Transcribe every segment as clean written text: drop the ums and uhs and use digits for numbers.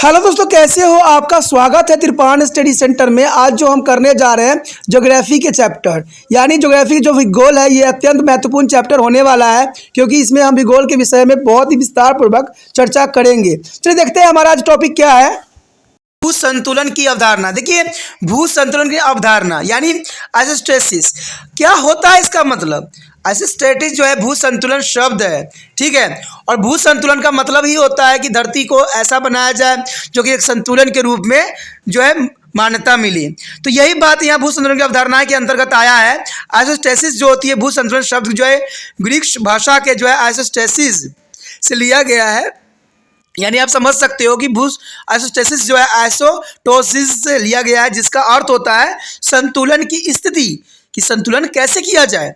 Hello दोस्तों, कैसे हो? आपका स्वागत है त्रिपाण स्टडी सेंटर में। आज जो हम करने जा रहे हैं ज्योग्राफी के चैप्टर, यानी ज्योग्राफी जो भूगोल है, ये अत्यंत महत्वपूर्ण चैप्टर होने वाला है, क्योंकि इसमें हम भूगोल के विषय में बहुत ही विस्तार पूर्वक चर्चा करेंगे। चलिए देखते हैं हमारा आज टॉपिक क्या है। भू संतुलन की अवधारणा। देखिए, भू संतुलन की अवधारणा यानी आइसोस्टेसिस क्या होता है, इसका मतलब आइसोस्टेसिस जो है भू संतुलन शब्द है, ठीक है। और भू संतुलन का मतलब ही होता है कि धरती को ऐसा बनाया जाए जो कि एक संतुलन के रूप में जो है मान्यता मिली। तो यही बात यहाँ भू संतुलन की अवधारणा के अंतर्गत आया है। आइसोस्टेसिस जो होती है, भू संतुलन शब्द जो है ग्रीक भाषा के जो है आइसोस्टेसिस से लिया गया है। यानी आप समझ सकते हो कि भू आइसोस्टेसिस जो है आइसोटोसिस से लिया गया है, जिसका अर्थ होता है संतुलन की स्थिति, कि संतुलन कैसे किया जाए।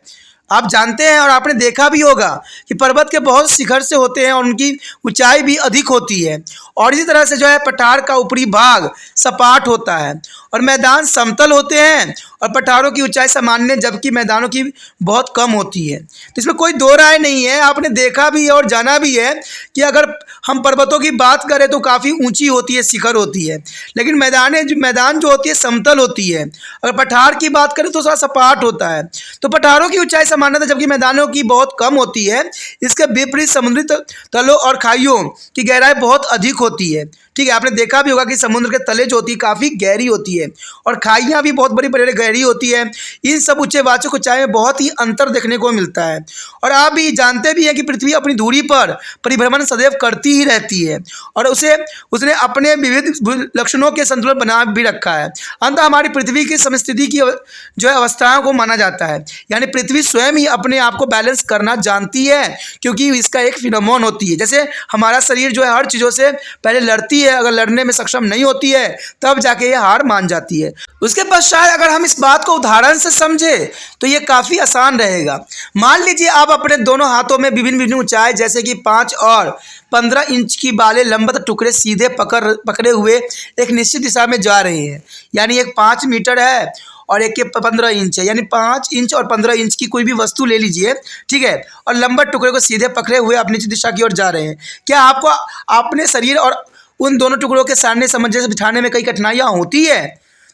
आप जानते हैं और आपने देखा भी होगा कि पर्वत के बहुत शिखर से होते हैं और उनकी ऊंचाई भी अधिक होती है, और इसी तरह से जो है पठार का ऊपरी भाग सपाट होता है और मैदान समतल होते हैं, और पठारों की ऊंचाई सामान्य जबकि मैदानों की बहुत कम होती है। तो इसमें कोई दो राय नहीं है। आपने देखा भी है और जाना भी है कि अगर हम पर्वतों की बात करें तो काफ़ी ऊंची होती है, शिखर होती है, लेकिन मैदान जो होती है समतल होती है। अगर पठार की बात करें तो थोड़ा सपाट होता है। तो पठारों की ऊंचाई सामान्यतः जबकि मैदानों की बहुत कम होती है। इसके विपरीत समुद्री तलों और खाइयों की गहराई बहुत अधिक होती है, ठीक है। आपने देखा भी होगा कि समुद्र के तले जो होती है काफ़ी गहरी होती है और खाइयाँ भी बहुत बड़ी बड़ी गहरी होती है। इन सब उच्च वाचक ऊंचाई में बहुत ही अंतर देखने को मिलता है। और आप भी जानते भी हैं कि पृथ्वी अपनी दूरी पर परिभ्रमण सदैव करती ही रहती है, और उसने अपने विविध लक्षणों के संतुलन बना भी रखा है। अंत हमारी पृथ्वी की समस्थिति की जो है अवस्थाओं को माना जाता है, यानी पृथ्वी स्वयं ही अपने आप को बैलेंस करना जानती है, क्योंकि इसका एक फिनोमेनन होती है। जैसे हमारा शरीर जो है हर चीज़ों से पहले लड़ती है, अगर लड़ने में सक्षम नहीं होती है तब जाके ये हार मान जाती है। उसके पश्चात अगर हम इस बात को उदाहरण से समझे तो ये काफ़ी आसान रहेगा। मान लीजिए आप अपने दोनों हाथों में विभिन्न विभिन्न ऊंचाई जैसे कि 5 और 15 इंच की बाले लंबवत टुकड़े सीधे पकड़े हुए एक निश्चित दिशा में जा रहे हैं। यानी एक 5 मीटर है और एक के 15 इंच है, यानी 5 इंच और 15 इंच की कोई भी वस्तु ले लीजिए, ठीक है, और लंबवत टुकड़े को सीधे पकड़े हुए अपनी दिशा की ओर जा रहे हैं। क्या आपको अपने शरीर और उन दोनों टुकड़ों के सामने सामंजस्य बिठाने में कई कठिनाइयाँ होती है?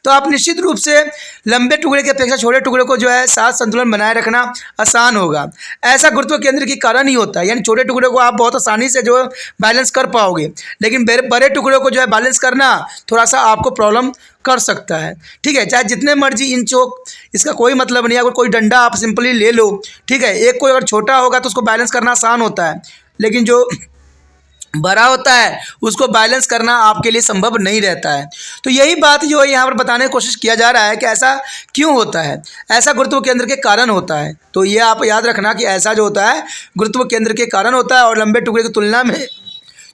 तो आप निश्चित रूप से लंबे टुकड़े की अपेक्षा छोटे टुकड़े को जो है साथ संतुलन बनाए रखना आसान होगा। ऐसा गुरुत्व केंद्र के कारण ही होता है, यानी छोटे टुकड़े को आप बहुत आसानी से जो है बैलेंस कर पाओगे, लेकिन बड़े टुकड़े को जो है बैलेंस करना थोड़ा सा आपको प्रॉब्लम कर सकता है, ठीक है। चाहे जितने मर्जी इंच हो, इसका कोई मतलब नहीं। अगर कोई डंडा आप सिंपली ले लो, ठीक है, एक कोई अगर छोटा होगा तो उसको बैलेंस करना आसान होता है, लेकिन जो बड़ा होता है उसको बैलेंस करना आपके लिए संभव नहीं रहता है। तो यही बात जो है यहाँ पर बताने की कोशिश किया जा रहा है कि ऐसा क्यों होता है। ऐसा गुरुत्व केंद्र के कारण होता है। तो ये आप याद रखना कि ऐसा जो होता है गुरुत्व केंद्र के कारण होता है, और लंबे टुकड़े की तुलना में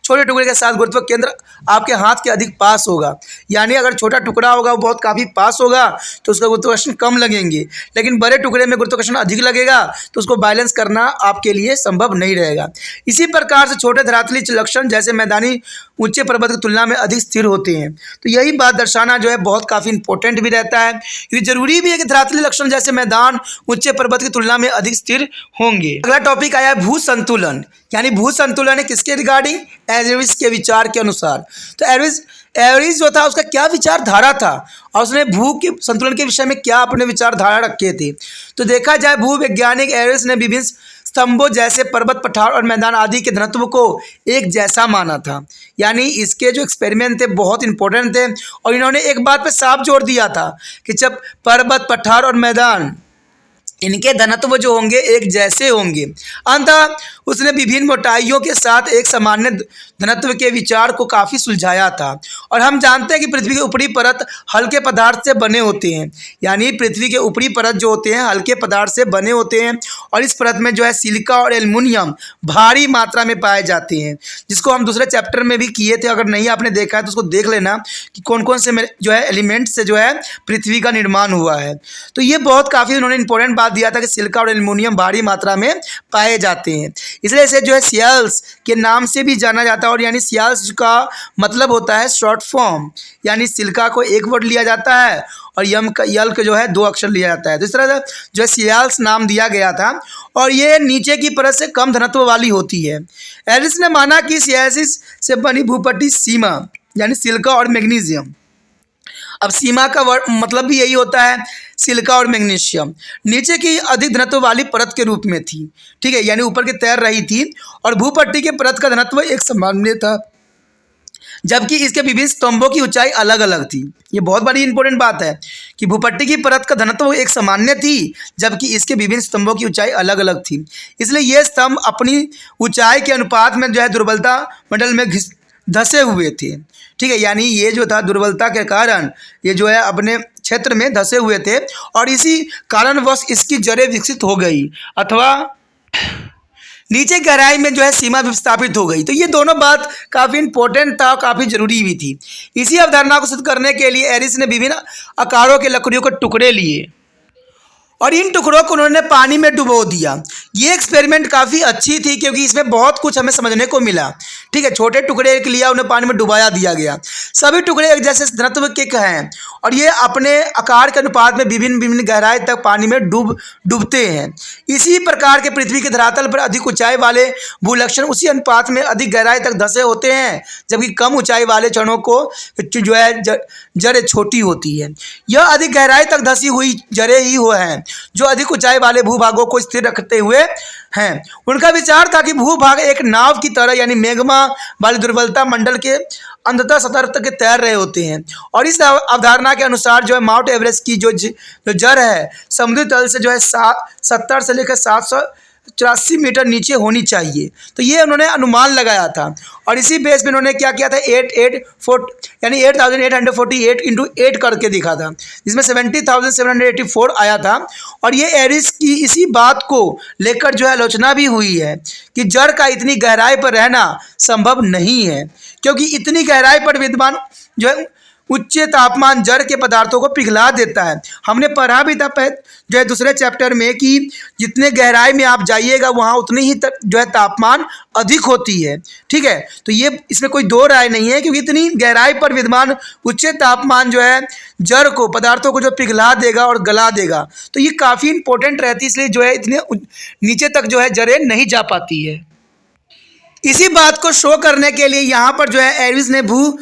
छोटे टुकड़े के साथ गुरुत्व केंद्र आपके हाथ के अधिक पास होगा। यानी अगर छोटा टुकड़ा होगा वो बहुत काफ़ी पास होगा तो उसका गुरुत्वाकर्षण कम लगेंगे, लेकिन बड़े टुकड़े में गुरुत्वाकर्षण अधिक लगेगा तो उसको बैलेंस करना आपके लिए संभव नहीं रहेगा। इसी प्रकार से छोटे धरातली लक्षण जैसे मैदानी ऊंचे पर्वत की तुलना में अधिक स्थिर होते हैं। तो यही बात दर्शाना जो है बहुत काफ़ी इंपॉर्टेंट भी रहता है, क्योंकि जरूरी भी है कि धरातली लक्षण जैसे मैदान ऊंचे पर्वत की तुलना में अधिक स्थिर होंगे। अगला टॉपिक आया भू संतुलन, यानी भू संतुलन है किसके रिगार्डिंग? एवरेज के विचार के अनुसार। तो एवरेज जो था उसका क्या विचारधारा था, और उसने भू के संतुलन के विषय में क्या अपने विचारधारा रखे थे। तो देखा जाए भू वैज्ञानिक एवरेज ने विभिन्न स्तंभों जैसे पर्वत, पठार और मैदान आदि के घनत्व को एक जैसा माना था। यानी इसके जो एक्सपेरिमेंट थे बहुत इंपॉर्टेंट थे, और इन्होंने एक बात पे साफ जोर दिया था कि जब पर्वत, पठार और मैदान इनके घनत्व जो होंगे एक जैसे होंगे। अंततः उसने विभिन्न मोटाइयों के साथ एक सामान्य घनत्व के विचार को काफ़ी सुलझाया था। और हम जानते हैं कि पृथ्वी के ऊपरी परत हल्के पदार्थ से बने होते हैं, यानी पृथ्वी के ऊपरी परत जो होते हैं हल्के पदार्थ से बने होते हैं, और इस परत में जो है सिलिका और एल्युमिनियम भारी मात्रा में पाए जाते हैं, जिसको हम दूसरे चैप्टर में भी किए थे। अगर नहीं आपने देखा है तो उसको देख लेना कि कौन कौन से जो है एलिमेंट से जो है पृथ्वी का निर्माण हुआ है। तो ये बहुत काफ़ी उन्होंने इंपॉर्टेंट बात दिया था कि सिलिका और एल्युमिनियम भारी मात्रा में पाए जाते हैं, इसलिए इसे जो है सियाल्स के नाम से भी जाना जाता है। और यानी सियाल्स का मतलब होता है शॉर्ट फॉर्म, यानी सिलिका को एक वर्ड लिया जाता है और यल का जो है 2 अक्षर लिया जाता है। तो इस तरह से जो है सियाल्स नाम दिया गया था, और ये नीचे की परत से कम घनत्व वाली होती है। एरिस ने माना कि सियासिस से बनी भूपट्टी सीमा यानी सिलिका और मैग्नीशियम। अब सीमा का मतलब भी यही होता है, सिलिका और मैग्नीशियम नीचे की अधिक घनत्व वाली परत के रूप में थी, ठीक है, यानी ऊपर की तैर रही थी, और भूपट्टी के परत का घनत्व एक समान था, जबकि इसके विभिन्न स्तंभों की ऊंचाई अलग अलग थी। ये बहुत बड़ी इंपॉर्टेंट बात है कि भूपट्टी की परत का घनत्व एक सामान्य थी, जबकि इसके विभिन्न स्तंभों की ऊंचाई अलग अलग थी। इसलिए ये स्तंभ अपनी ऊंचाई के अनुपात में जो है दुर्बलता मंडल में धंसे हुए थे, ठीक है, यानी ये जो था दुर्बलता के कारण ये जो है अपने क्षेत्र में धंसे हुए थे, और इसी कारणवश इसकी जड़ें विकसित हो गई अथवा नीचे गहराई में जो है सीमा विस्थापित हो गई। तो ये दोनों बात काफ़ी इंपॉर्टेंट था और काफ़ी जरूरी भी थी। इसी अवधारणा को सिद्ध करने के लिए एरिस ने विभिन्न आकारों के लकड़ियों के टुकड़े लिए और इन टुकड़ों को उन्होंने पानी में डुबो दिया। ये एक्सपेरिमेंट काफ़ी अच्छी थी क्योंकि इसमें बहुत कुछ हमें समझने को मिला, ठीक है। छोटे टुकड़े एक लिया, उन्हें पानी में डुबाया दिया गया। सभी टुकड़े एक जैसे घनत्व के हैं और ये अपने आकार के अनुपात में विभिन्न विभिन्न गहराई तक पानी में डूबते हैं। इसी प्रकार के पृथ्वी के धरातल पर अधिक ऊंचाई वाले भूलक्षण उसी अनुपात में अधिक गहराई तक धंसे होते हैं, जबकि कम ऊंचाई वाले क्षणों को जो है जड़ें छोटी होती है। यह अधिक गहराई तक धंसी हुई जड़ें ही वो हैं जो अधिक ऊंचाई वाले भूभागों को स्थिर रखते हुए हैं। उनका विचार था कि भूभाग एक नाव की तरह यानी मैग्मा वाली दुर्बलता मंडल के अंततः सतह तक तैर रहे होते हैं, और इस अवधारणा के अनुसार जो है माउंट एवरेस्ट की जो जड़ है समुद्री तल से जो है 70 से लेकर 784 मीटर नीचे होनी चाहिए। तो ये उन्होंने अनुमान लगाया था, और इसी बेस पे उन्होंने क्या किया था 8,848 इंटू 8 करके दिखा था, जिसमें 70,784 आया था। और ये एरिस की इसी बात को लेकर जो है आलोचना भी हुई है कि जड़ का इतनी गहराई पर रहना संभव नहीं है, क्योंकि इतनी गहराई पर विद्यमान जो है उच्च तापमान जड़ के पदार्थों को पिघला देता है। हमने पढ़ा भी था जो है दूसरे चैप्टर में कि जितने गहराई में आप जाइएगा वहाँ उतनी ही जो है तापमान अधिक होती है, ठीक है। तो ये इसमें कोई दो राय नहीं है, क्योंकि इतनी गहराई पर विद्यमान उच्च तापमान जो है जड़ को पदार्थों को जो पिघला देगा और गला देगा। तो ये काफ़ी इंपॉर्टेंट रहती है, इसलिए जो है इतने नीचे तक जो है जड़ें नहीं जा पाती है। इसी बात को शो करने के लिए यहाँ पर जो है एरिस ने भू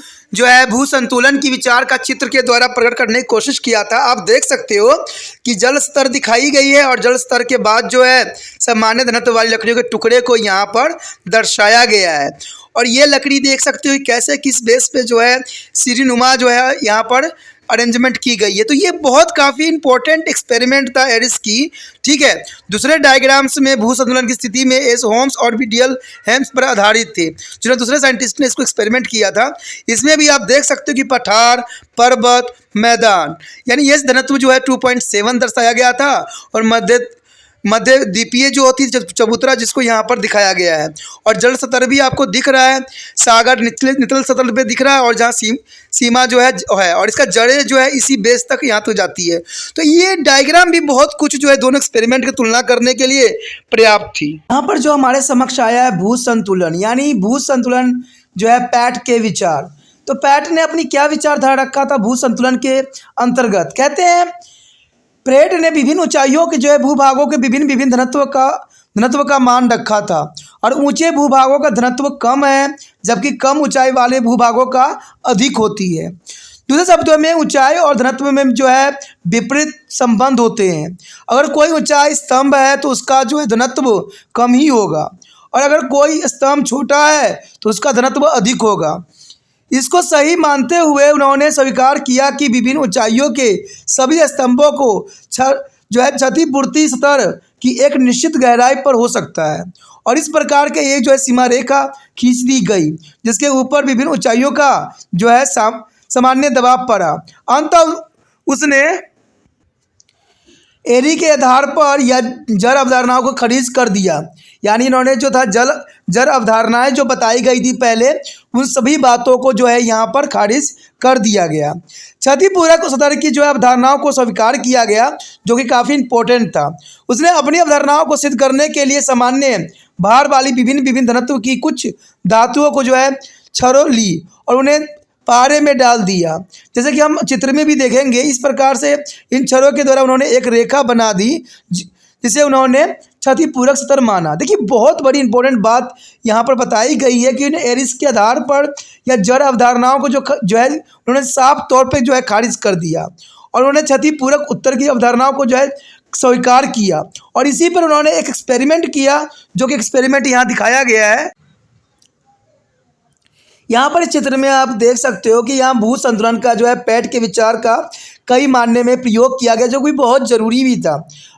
संतुलन की विचार का चित्र के द्वारा प्रकट करने की कोशिश किया था। आप देख सकते हो कि जल स्तर दिखाई गई है, और जल स्तर के बाद जो है सामान्य घनत्व वाली लकड़ियों के टुकड़े को यहाँ पर दर्शाया गया है। और ये लकड़ी देख सकते हो कैसे किस बेस पे जो है सीढ़ीनुमा जो है यहाँ पर अरेंजमेंट की गई है। तो ये बहुत काफ़ी इंपॉर्टेंट एक्सपेरिमेंट था एरिस की, ठीक है। दूसरे डायग्राम्स में भू संतुलन की स्थिति में एस होम्स और बीडीएल हेम्स पर आधारित थे, जिन्होंने दूसरे साइंटिस्ट ने इसको एक्सपेरिमेंट किया था। इसमें भी आप देख सकते हो कि पठार, पर्वत, मैदान, यानी ये घनत्व जो है 2.7 दर्शाया गया था, और मध्य द्वीपीय जो होती है चबूतरा जिसको यहाँ पर दिखाया गया है। और जल स्तर भी आपको दिख रहा है, सागर निचले सतह पे दिख रहा है, और जहाँ सीमा जो है और इसका जड़ें जो है इसी बेस तक यहाँ तो जाती है। तो ये डायग्राम भी बहुत कुछ जो है दोनों एक्सपेरिमेंट की तुलना करने के लिए पर्याप्त थी। यहाँ पर जो हमारे समक्ष आया है भू संतुलन, यानी भू संतुलन जो है पैट के विचार। तो पैट ने अपनी क्या विचारधारा रखा था भू संतुलन के अंतर्गत? कहते हैं प्रेट ने विभिन्न ऊंचाइयों के जो है भूभागों के विभिन्न घनत्व का मान रखा था, और ऊंचे भूभागों का घनत्व कम है, जबकि कम ऊंचाई वाले भूभागों का अधिक होती है। दूसरे शब्दों में ऊंचाई और घनत्व में जो है विपरीत संबंध होते हैं। अगर कोई ऊंचाई स्तंभ है तो उसका जो है घनत्व कम ही होगा, और अगर कोई स्तंभ छोटा है तो उसका घनत्व अधिक होगा। इसको सही मानते हुए उन्होंने स्वीकार किया कि विभिन्न ऊंचाइयों के सभी स्तंभों को जो है क्षतिपूर्ति स्तर की एक निश्चित गहराई पर हो सकता है, और इस प्रकार के एक जो है सीमा रेखा खींच दी गई, जिसके ऊपर विभिन्न ऊंचाइयों का जो है सामान्य दबाव पड़ा। अंततः उसने एरी के आधार पर या जड़ अवधारणाओं को खारिज कर दिया, यानी इन्होंने जो था जड़ अवधारणाएं जो बताई गई थी पहले, उन सभी बातों को जो है यहाँ पर खारिज कर दिया गया। क्षतिपूरक स्तर की जो है अवधारणाओं को स्वीकार किया गया, जो कि काफ़ी इंपॉर्टेंट था। उसने अपनी अवधारणाओं को सिद्ध करने के लिए सामान्य भार वाली विभिन्न घनत्व की कुछ धातुओं को जो है छरों ली और उन्हें पारे में डाल दिया, जैसे कि हम चित्र में भी देखेंगे। इस प्रकार से इन छरों के द्वारा उन्होंने एक रेखा बना दी, जिसे उन्होंने क्षतिपूरक स्तर माना। देखिए बहुत बड़ी इंपॉर्टेंट बात यहाँ पर बताई गई है कि उन्हें एरिस के आधार पर या जड़ अवधारणाओं को जो है उन्होंने साफ तौर पे जो है खारिज कर दिया और उन्होंने क्षतिपूरक उत्तर की अवधारणाओं को जो है स्वीकार किया। और इसी पर उन्होंने एक एक्सपेरिमेंट किया, जो कि एक्सपेरिमेंट यहाँ दिखाया गया है। यहाँ पर इस चित्र में आप देख सकते हो कि यहाँ भू संतुलन का जो है पैट के विचार का कई मानने में प्रयोग किया गया, जो कि बहुत ज़रूरी भी था।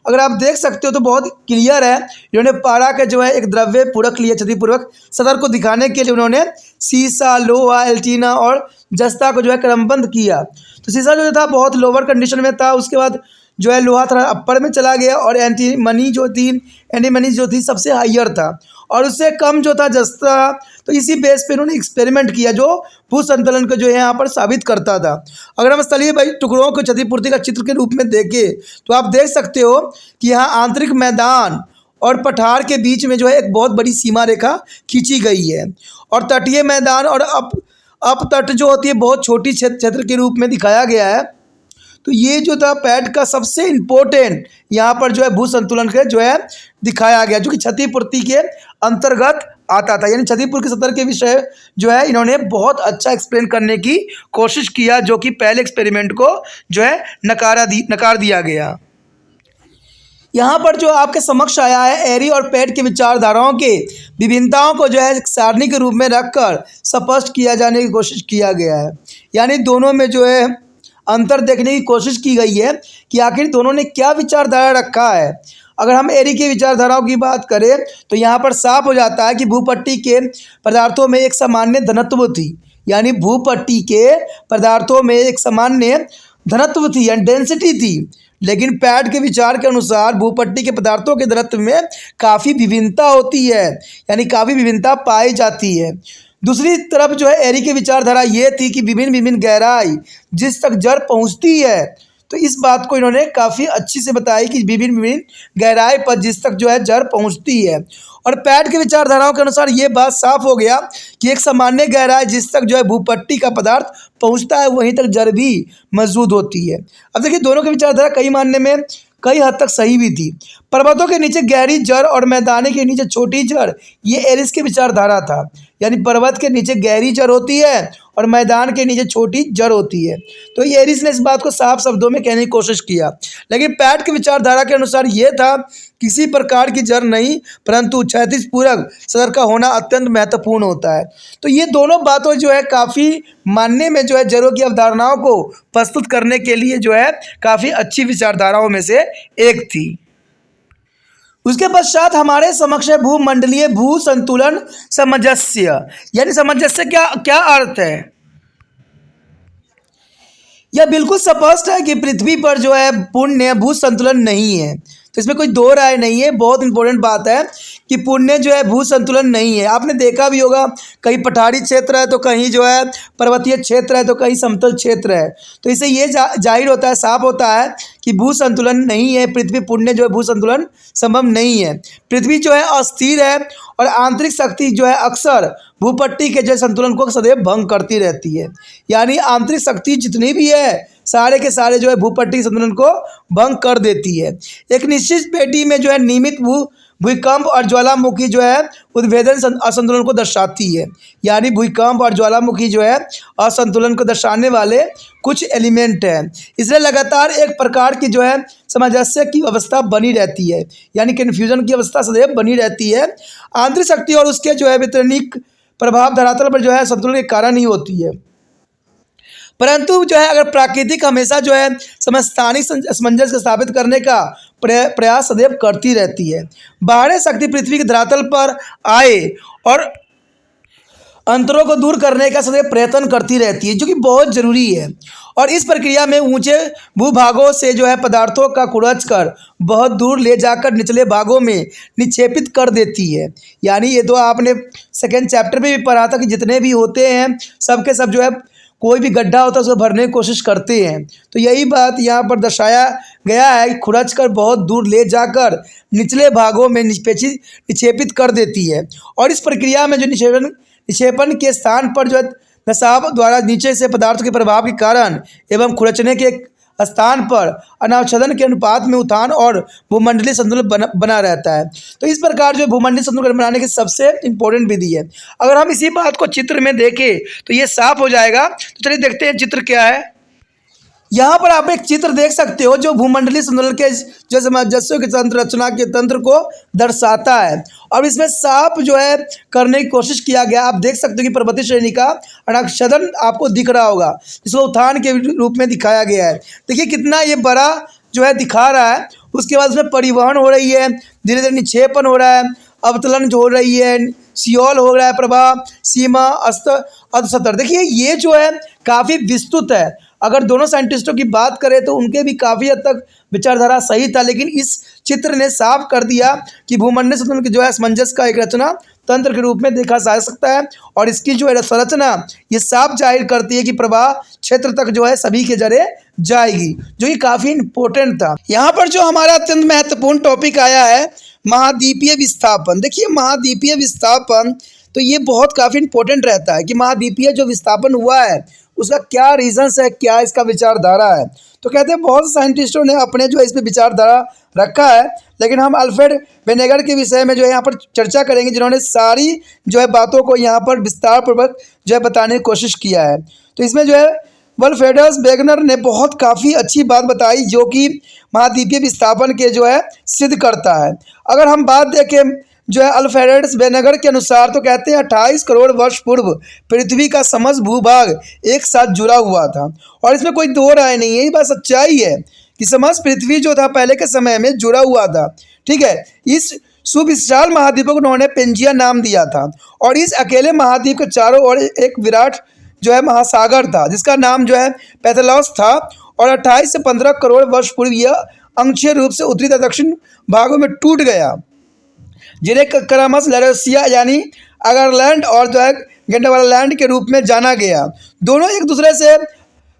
अगर आप देख सकते हो तो बहुत क्लियर है। इन्होंने पारा का जो है एक द्रव्य पूरक लिया क्षतिपूर्वक सदर को दिखाने के लिए उन्होंने सीसा, लोहा, एल्टीना और जस्ता को जो है क्रमबद्ध किया। तो सीसा जो था बहुत लोअर कंडीशन में था, उसके बाद जो है लोहा थोड़ा अपर में चला गया और एंटीमनी जो थी सबसे हाइयर था और उससे कम जो था जस्ता। तो इसी बेस पे इन्होंने एक्सपेरिमेंट किया जो भू संतुलन को जो है यहाँ पर साबित करता था। अगर हम स्थलीय भाई टुकड़ों को क्षतिपूर्ति का चित्र के रूप में देखें तो आप देख सकते हो कि यहाँ आंतरिक मैदान और पठार के बीच में जो है एक बहुत बड़ी सीमा रेखा खींची गई है और तटीय मैदान और अपतट जो होती है बहुत छोटी क्षेत्र के रूप में दिखाया गया है। तो ये जो था पैट का सबसे इम्पोर्टेंट यहाँ पर जो है भू संतुलन के जो है दिखाया गया, जो कि क्षतिपूर्ति के अंतर्गत आता था। यानी क्षतिपूर्ति के स्तर के विषय जो है इन्होंने बहुत अच्छा एक्सप्लेन करने की कोशिश किया, जो कि पहले एक्सपेरिमेंट को जो है नकार दिया गया। यहाँ पर जो आपके समक्ष आया है एरी और पैट की विचारधाराओं के विभिन्नताओं को जो है एक सारणी के रूप में रखकर स्पष्ट किया जाने की कोशिश किया गया है। यानी दोनों में जो है अंतर देखने की कोशिश की गई है कि आखिर दोनों ने क्या विचारधारा रखा है। अगर हम एरी की विचारधाराओं की बात करें तो यहाँ पर साफ हो जाता है कि भूपट्टी के पदार्थों में एक सामान्य धनत्व थी। यानी भूपट्टी के पदार्थों में एक सामान्य धनत्व थी यानी डेंसिटी थी। लेकिन पैट के विचार के अनुसार भूपट्टी के पदार्थों के घनत्व में काफ़ी विभिन्नता होती है, यानी काफ़ी विभिन्नता पाई जाती है। दूसरी तरफ जो है एरी की विचारधारा ये थी कि विभिन्न विभिन्न गहराई जिस तक जड़ पहुंचती है, तो इस बात को इन्होंने काफ़ी अच्छी से बताई कि विभिन्न विभिन्न गहराई पर जिस तक जो है जड़ पहुंचती है। और पैट के विचारधाराओं के अनुसार ये बात साफ हो गया कि एक सामान्य गहराई जिस तक जो है भूपट्टी का पदार्थ पहुंचता है वहीं तक जड़ भी मौजूद होती है। अब देखिए दोनों की विचारधारा कई मानने में कई हद तक सही भी थी। पर्वतों के नीचे गहरी जड़ और मैदानी के नीचे छोटी जड़, ये एरिस की विचारधारा था। यानी पर्वत के नीचे गहरी जड़ होती है और मैदान के नीचे छोटी जड़ होती है। तो ये एरिस ने इस बात को साफ शब्दों में कहने की कोशिश किया। लेकिन पैट की विचारधारा के अनुसार ये था किसी प्रकार की जड़ नहीं, परंतु क्षैतिज पूरक सदर का होना अत्यंत महत्वपूर्ण होता है। तो ये दोनों बातों जो है काफ़ी मानने में जो है जड़ों की अवधारणाओं को प्रस्तुत करने के लिए जो है काफ़ी अच्छी विचारधाराओं में से एक थी। उसके पश्चात हमारे समक्ष है भूमंडलीय भू संतुलन सामंजस्य। यानी सामंजस्य क्या अर्थ है? यह बिल्कुल स्पष्ट है कि पृथ्वी पर जो है पुण्य भू संतुलन नहीं है, तो इसमें कोई दो राय नहीं है। बहुत इंपॉर्टेंट बात है कि पुण्य जो है भू संतुलन नहीं है। आपने देखा भी होगा कहीं पठारी क्षेत्र है तो कहीं जो है पर्वतीय क्षेत्र है तो कहीं समतल क्षेत्र है। तो इससे ये जाहिर होता है, साफ होता है कि भू संतुलन नहीं है। पृथ्वी पुण्य जो है भू संतुलन संभव नहीं है। पृथ्वी जो है अस्थिर है और आंतरिक शक्ति जो है अक्सर भूपट्टी के जो संतुलन को सदैव भंग करती रहती है। यानी आंतरिक शक्ति जितनी भी है सारे के सारे जो है भूपट्टी संतुलन को भंग कर देती है। एक निश्चित पेटी में जो है नियमित भूकंप और ज्वालामुखी जो है उद्भेदन असंतुलन को दर्शाती है। यानी भूकंप और ज्वालामुखी जो है असंतुलन को दर्शाने वाले कुछ एलिमेंट हैं। इसलिए लगातार एक प्रकार की जो है सामंजस्य की अवस्था बनी रहती है, यानी कन्फ्यूजन की अवस्था सदैव बनी रहती है। आंतरिक शक्ति और उसके जो है वितरणिक प्रभाव धरातल पर जो है संतुलन के कारण ही होती है। परंतु जो है अगर प्राकृतिक हमेशा जो है समस्थानिक असमंजस को स्थापित करने का प्रयास सदैव करती रहती है। बाहरी शक्ति पृथ्वी के धरातल पर आए और अंतरों को दूर करने का सदैव प्रयत्न करती रहती है, जो कि बहुत ज़रूरी है। और इस प्रक्रिया में ऊंचे भूभागों से जो है पदार्थों का कुड़च कर बहुत दूर ले जाकर निचले भागों में निक्षेपित कर देती है। यानी ये तो आपने सेकेंड चैप्टर में भी पढ़ा था कि जितने भी होते हैं सब के सब जो है कोई भी गड्ढा होता है उसको भरने की कोशिश करते हैं। तो यही बात यहाँ पर दर्शाया गया है कि खुरच कर बहुत दूर ले जाकर निचले भागों में निक्षेपित कर देती है। और इस प्रक्रिया में जो निक्षेपण के स्थान पर जो है नसाब द्वारा नीचे से पदार्थों के प्रभाव के कारण एवं खुरचने के स्थान पर अनाच्छादन के अनुपात में उत्थान और भूमंडलीय संतुलन बना रहता है। तो इस प्रकार जो भूमंडलीय संतुलन बनाने की सबसे इंपॉर्टेंट विधि है। अगर हम इसी बात को चित्र में देखें तो ये साफ हो जाएगा। तो चलिए देखते हैं चित्र क्या है। यहाँ पर आप एक चित्र देख सकते हो जो भूमंडलीय संतुलन के जो सामंजस्य के तंत्र रचना के तंत्र को दर्शाता है। और इसमें साफ जो है करने की कोशिश किया गया। आप देख सकते हो कि पर्वतीय श्रेणी का अनाच्छादन आपको दिख रहा होगा, जिसको उत्थान के रूप में दिखाया गया है। देखिए कितना ये बड़ा जो है दिखा रहा है। उसके बाद उसमें परिवहन हो रही है, धीरे धीरे निक्षेपण हो रहा है, अवतलन जो हो रही है, सियोल हो रहा है, प्रवाह, सीमा, अधसतर। देखिए ये जो है काफ़ी विस्तृत है। अगर दोनों साइंटिस्टों की बात करें तो उनके भी काफ़ी हद तक विचारधारा सही था, लेकिन इस चित्र ने साफ कर दिया कि भूमंडलीय संतुलन की जो है सामंजस्य का एक रचना तंत्र के रूप में देखा जा सकता है। और इसकी जो है संरचना ये साफ जाहिर करती है कि प्रवाह क्षेत्र तक जो है सभी के जरिए जाएगी, जो कि काफ़ी इंपॉर्टेंट था। यहाँ पर जो हमारा अत्यंत महत्वपूर्ण टॉपिक आया है महाद्वीपीय विस्थापन। देखिए महाद्वीपीय विस्थापन तो ये बहुत काफ़ी इंपॉर्टेंट रहता है कि महाद्वीपीय जो विस्थापन हुआ है उसका क्या रीजंस है, क्या इसका विचारधारा है। तो कहते हैं बहुत से साइंटिस्टों ने अपने जो है इस पर विचारधारा रखा है, लेकिन हम अल्फ्रेड वेनेगर के विषय में जो है यहाँ पर चर्चा करेंगे, जिन्होंने सारी जो है बातों को यहाँ पर विस्तार पूर्वक जो है बताने की कोशिश किया है। तो इसमें जो है वोल्फ्रेडस वेगनर ने बहुत काफ़ी अच्छी बात बताई जो कि महाद्वीपीय विस्थापन के जो है सिद्ध करता है। अगर हम बात देखें जो है अल्फ्रेडस वेनेगर के अनुसार तो कहते हैं 28 करोड़ वर्ष पूर्व पृथ्वी का समस्त भूभाग एक साथ जुड़ा हुआ था। और इसमें कोई दो राय नहीं है, यही बात सच्चाई है कि समस्त पृथ्वी जो था पहले के समय में जुड़ा हुआ था। ठीक है, इस सुविशाल महाद्वीप को उन्होंने पेंजिया नाम दिया था। और इस अकेले महाद्वीप के चारों ओर एक विराट जो है महासागर था, जिसका नाम जो है पैथलॉस था। और 28 से 15 करोड़ वर्ष पूर्व यह अंशीय रूप से उत्तरी तथा दक्षिण भागों में टूट गया, जिन्हें क्रमश लैरोसिया यानी अगरलैंड और जो है गेंडवालालैंड के रूप में जाना गया। दोनों एक दूसरे से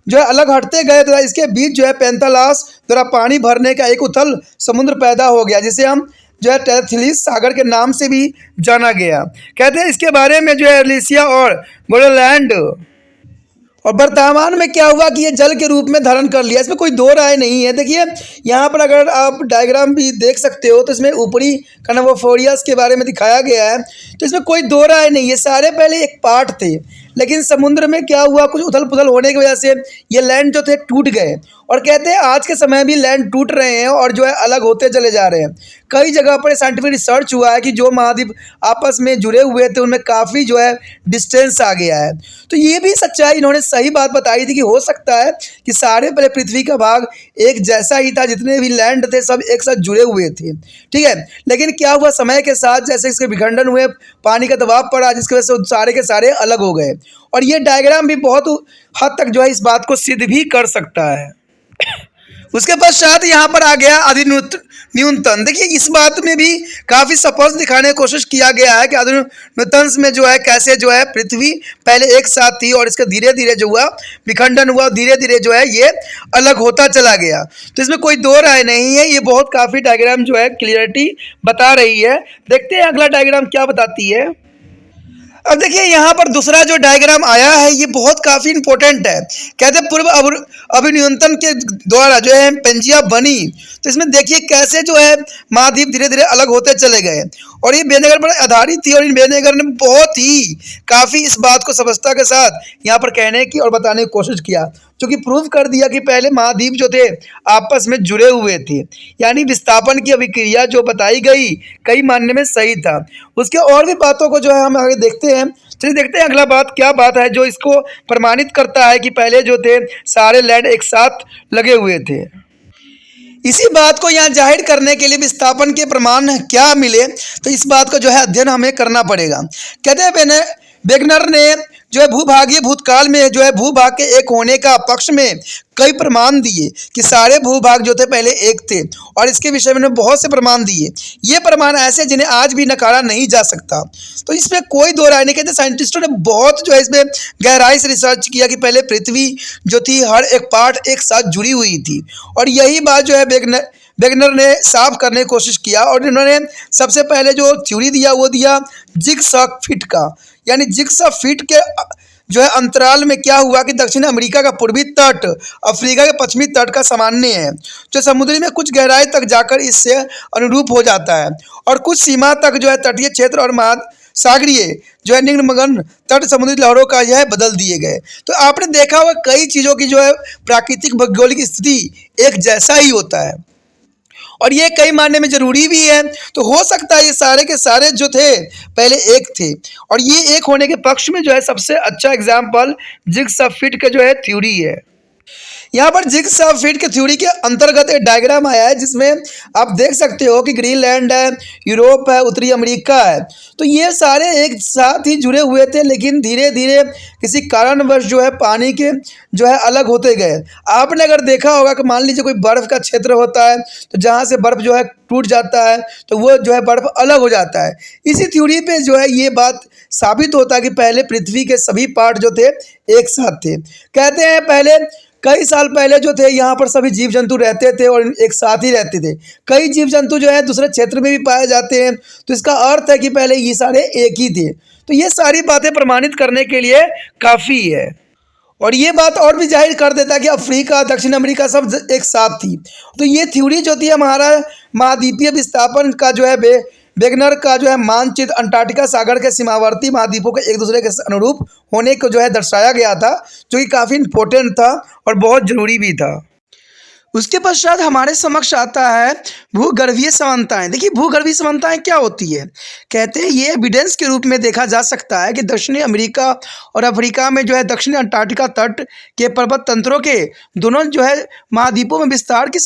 जो है अलग हटते गए तो इसके बीच जो है पेंथालॉस द्वारा पानी भरने का एक उथल समुद्र पैदा हो गया, जिसे हम जो है टेथिलिस सागर के नाम से भी जाना गया। कहते हैं इसके बारे में जो है एलिसिया और गोलैंड और वर्तमान में क्या हुआ कि ये जल के रूप में धारण कर लिया, इसमें कोई दो राय नहीं है। देखिए यहाँ पर अगर आप डायग्राम भी देख सकते हो तो इसमें ऊपरी कनवोफोरियस के बारे में दिखाया गया है। तो इसमें कोई दो राय नहीं, ये सारे पहले एक पार्ट थे, लेकिन समुद्र में क्या हुआ कुछ उथल पुथल होने की वजह से ये लैंड जो थे टूट गए। और कहते हैं आज के समय भी लैंड टूट रहे हैं और जो है अलग होते चले जा रहे हैं। कई जगह पर साइंटिफिक रिसर्च हुआ है कि जो महाद्वीप आपस में जुड़े हुए थे उनमें काफ़ी जो है डिस्टेंस आ गया है। तो ये भी सच्चाई इन्होंने सही बात बताई थी कि हो सकता है कि सारे पहले पृथ्वी का भाग एक जैसा ही था, जितने भी लैंड थे सब एक साथ जुड़े हुए थे। ठीक है, लेकिन क्या हुआ समय के साथ जैसे इसके विखंडन हुए, पानी का दबाव पड़ा, जिसकी वजह से सारे के सारे अलग हो गए। और ये डायग्राम भी बहुत हद तक जो है इस बात को सिद्ध भी कर सकता है। उसके पश्चात यहाँ पर आ गया अधिन्यूनतन। देखिए इस बात में भी काफ़ी स्पष्ट दिखाने की कोशिश किया गया है कि अधिन्यूनतन में जो है कैसे जो है पृथ्वी पहले एक साथ थी और इसका धीरे धीरे जो हुआ विखंडन हुआ, धीरे धीरे जो है ये अलग होता चला गया। तो इसमें कोई दो राय नहीं है, ये बहुत काफ़ी डायग्राम जो है क्लियरिटी बता रही है। देखते हैं अगला डायग्राम क्या बताती है। अब देखिए यहाँ पर दूसरा जो डायग्राम आया है ये बहुत काफ़ी इंपॉर्टेंट है। कहते हैं पूर्व अभिन्यूनतन के द्वारा जो है पेंजिया बनी। तो इसमें देखिए कैसे जो है महाद्वीप धीरे धीरे अलग होते चले गए और ये वेनेगर पर आधारित थी। और इन वेनेगर ने बहुत ही काफ़ी इस बात को स्पष्टता के साथ यहाँ पर कहने की और बताने की कोशिश किया, जो कि प्रूव कर दिया कि पहले महाद्वीप जो थे आपस में जुड़े हुए थे। यानी विस्थापन की अभिक्रिया जो बताई गई कई मानने में सही था। उसके और भी बातों को जो है हम आगे देखते हैं। चलिए देखते हैं अगला बात क्या बात है जो इसको प्रमाणित करता है कि पहले जो थे सारे लैंड एक साथ लगे हुए थे। इसी बात को यहाँ जाहिर करने के लिए विस्थापन के प्रमाण क्या मिले, तो इस बात को जो है अध्ययन हमें करना पड़ेगा। कहते हैं वेगनर ने जो है भूभागीय भूतकाल में जो है भूभाग के एक होने का पक्ष में कई प्रमाण दिए कि सारे भूभाग जो थे पहले एक थे, और इसके विषय में बहुत से प्रमाण दिए। ये प्रमाण ऐसे जिन्हें आज भी नकारा नहीं जा सकता। तो इसमें कोई दो राय नहीं। कहते साइंटिस्टों ने बहुत जो है इसमें गहराई से रिसर्च किया कि पहले पृथ्वी जो थी हर एक पार्ट एक साथ जुड़ी हुई थी। और यही बात जो है वेगनर ने साफ करने की कोशिश किया। और इन्होंने सबसे पहले जो थ्योरी दिया वो दिया जिगसॉ फिट का, यानी जिगसॉ फिट के जो है अंतराल में क्या हुआ कि दक्षिण अमेरिका का पूर्वी तट अफ्रीका के पश्चिमी तट का सामान्य है, जो समुद्री में कुछ गहराई तक जाकर इससे अनुरूप हो जाता है और कुछ सीमा तक जो है तटीय क्षेत्र और महासागरीय जो है निम्नगम तट समुद्री लहरों का यह बदल दिए गए। तो आपने देखा हुआ कई चीज़ों की जो है प्राकृतिक भौगोलिक स्थिति एक जैसा ही होता है और ये कई मायने में जरूरी भी है। तो हो सकता है ये सारे के सारे जो थे पहले एक थे और ये एक होने के पक्ष में जो है सबसे अच्छा एग्जाम्पल जिग्स ऑफ फिट का जो है थ्योरी है। यहाँ पर जिग्स ऑफ फिट के थ्योरी के अंतर्गत एक डायग्राम आया है जिसमें आप देख सकते हो कि ग्रीनलैंड है, यूरोप है, उत्तरी अमेरिका है। तो ये सारे एक साथ ही जुड़े हुए थे, लेकिन धीरे धीरे किसी कारणवश जो है पानी के जो है अलग होते गए। आपने अगर देखा होगा कि मान लीजिए कोई बर्फ़ का क्षेत्र होता है तो जहाँ से बर्फ़ जो है टूट जाता है तो वो जो है बर्फ़ अलग हो जाता है। इसी थ्योरी पे जो है ये बात साबित होता है कि पहले पृथ्वी के सभी पार्ट जो थे एक साथ थे। कहते हैं पहले कई साल पहले जो थे यहाँ पर सभी जीव जंतु रहते थे और एक साथ ही रहते थे। कई जीव जंतु जो है दूसरे क्षेत्र में भी पाए जाते हैं, तो इसका अर्थ है कि पहले ये सारे एक ही थे। तो ये सारी बातें प्रमाणित करने के लिए काफ़ी है और ये बात और भी जाहिर कर देता है कि अफ्रीका, दक्षिण अमेरिका सब एक साथ थी। तो ये थ्योरी जो थी हमारा महाद्वीपीय विस्थापन का जो है वेगनर का जो है मानचित्र अंटार्कटिका सागर के सीमावर्ती महाद्वीपों के एक दूसरे के अनुरूप होने को जो है दर्शाया गया था, जो कि काफ़ी इम्पोर्टेंट था और बहुत ज़रूरी भी था। उसके पश्चात हमारे समक्ष आता है भूगर्भीय समानताएं। देखिए भूगर्भीय समानताएं क्या होती है। कहते हैं ये एविडेंस के रूप में देखा जा सकता है कि दक्षिणी अमेरिका और अफ्रीका में जो है दक्षिणी अंटार्कटिका तट के पर्वत तंत्रों के दोनों जो है महाद्वीपों में विस्तार की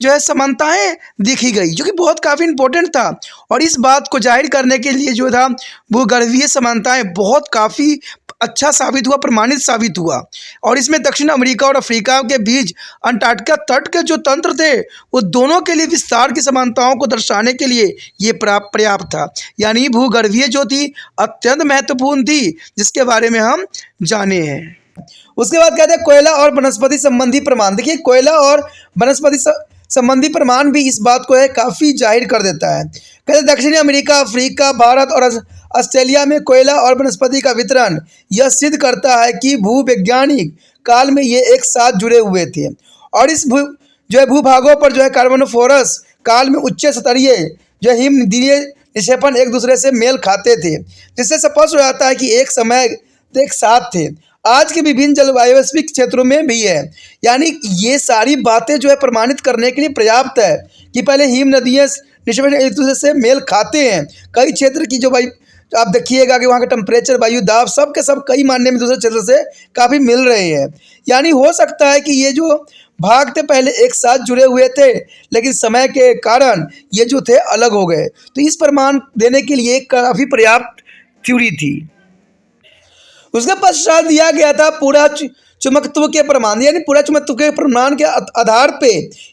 जो है समानताएं देखी गई, जो कि बहुत काफ़ी इंपॉर्टेंट था। और इस बात को जाहिर करने के लिए जो था भूगर्भीय समानताएं बहुत काफ़ी अच्छा साबित हुआ, प्रमाणित साबित हुआ। और इसमें दक्षिण अमेरिका और अफ्रीका के बीच अंटार्कटिका तट के जो तंत्र थे वो दोनों के लिए विस्तार की समानताओं को दर्शाने के लिए ये पर्याप्त था। यानी भूगर्भीय जो थी अत्यंत महत्वपूर्ण थी, जिसके बारे में हम जाने हैं। उसके बाद कहते हैं कोयला और वनस्पति संबंधी प्रमाण। देखिए कोयला और वनस्पति संबंधी प्रमाण भी इस बात को है काफ़ी जाहिर कर देता है। कहते दक्षिणी अमेरिका, अफ्रीका, भारत और ऑस्ट्रेलिया में कोयला और वनस्पति का वितरण यह सिद्ध करता है कि भूवैज्ञानिक काल में ये एक साथ जुड़े हुए थे और इस जो है भूभागों पर जो है कार्बोनिफरस काल में उच्च स्तरीय जो हिमनदीय निक्षेपण एक दूसरे से मेल खाते थे, जिससे स्पष्ट हो जाता है कि एक समय एक साथ थे। आज के विभिन्न जलवायुस्फीय क्षेत्रों में भी है। यानी ये सारी बातें जो है प्रमाणित करने के लिए पर्याप्त है कि पहले हिम नदियाँ निक्षेपण एक दूसरे से मेल खाते हैं। कई क्षेत्र की जो वायु आप देखिएगा कि वहाँ का टेम्परेचर, वायु दाब सब के सब कई मायने में दूसरे क्षेत्र से काफ़ी मिल रहे हैं। यानी हो सकता है कि ये जो भाग थे पहले एक साथ जुड़े हुए थे, लेकिन समय के कारण ये जो थे अलग हो गए। तो इस प्रमाण देने के लिए काफ़ी पर्याप्त थ्योरी थी। उसके पश्चात दिया गया था पूरा चुंबकत्व के प्रमाण। यानी पूरा चुंबकत्व के प्रमाण के आधार पे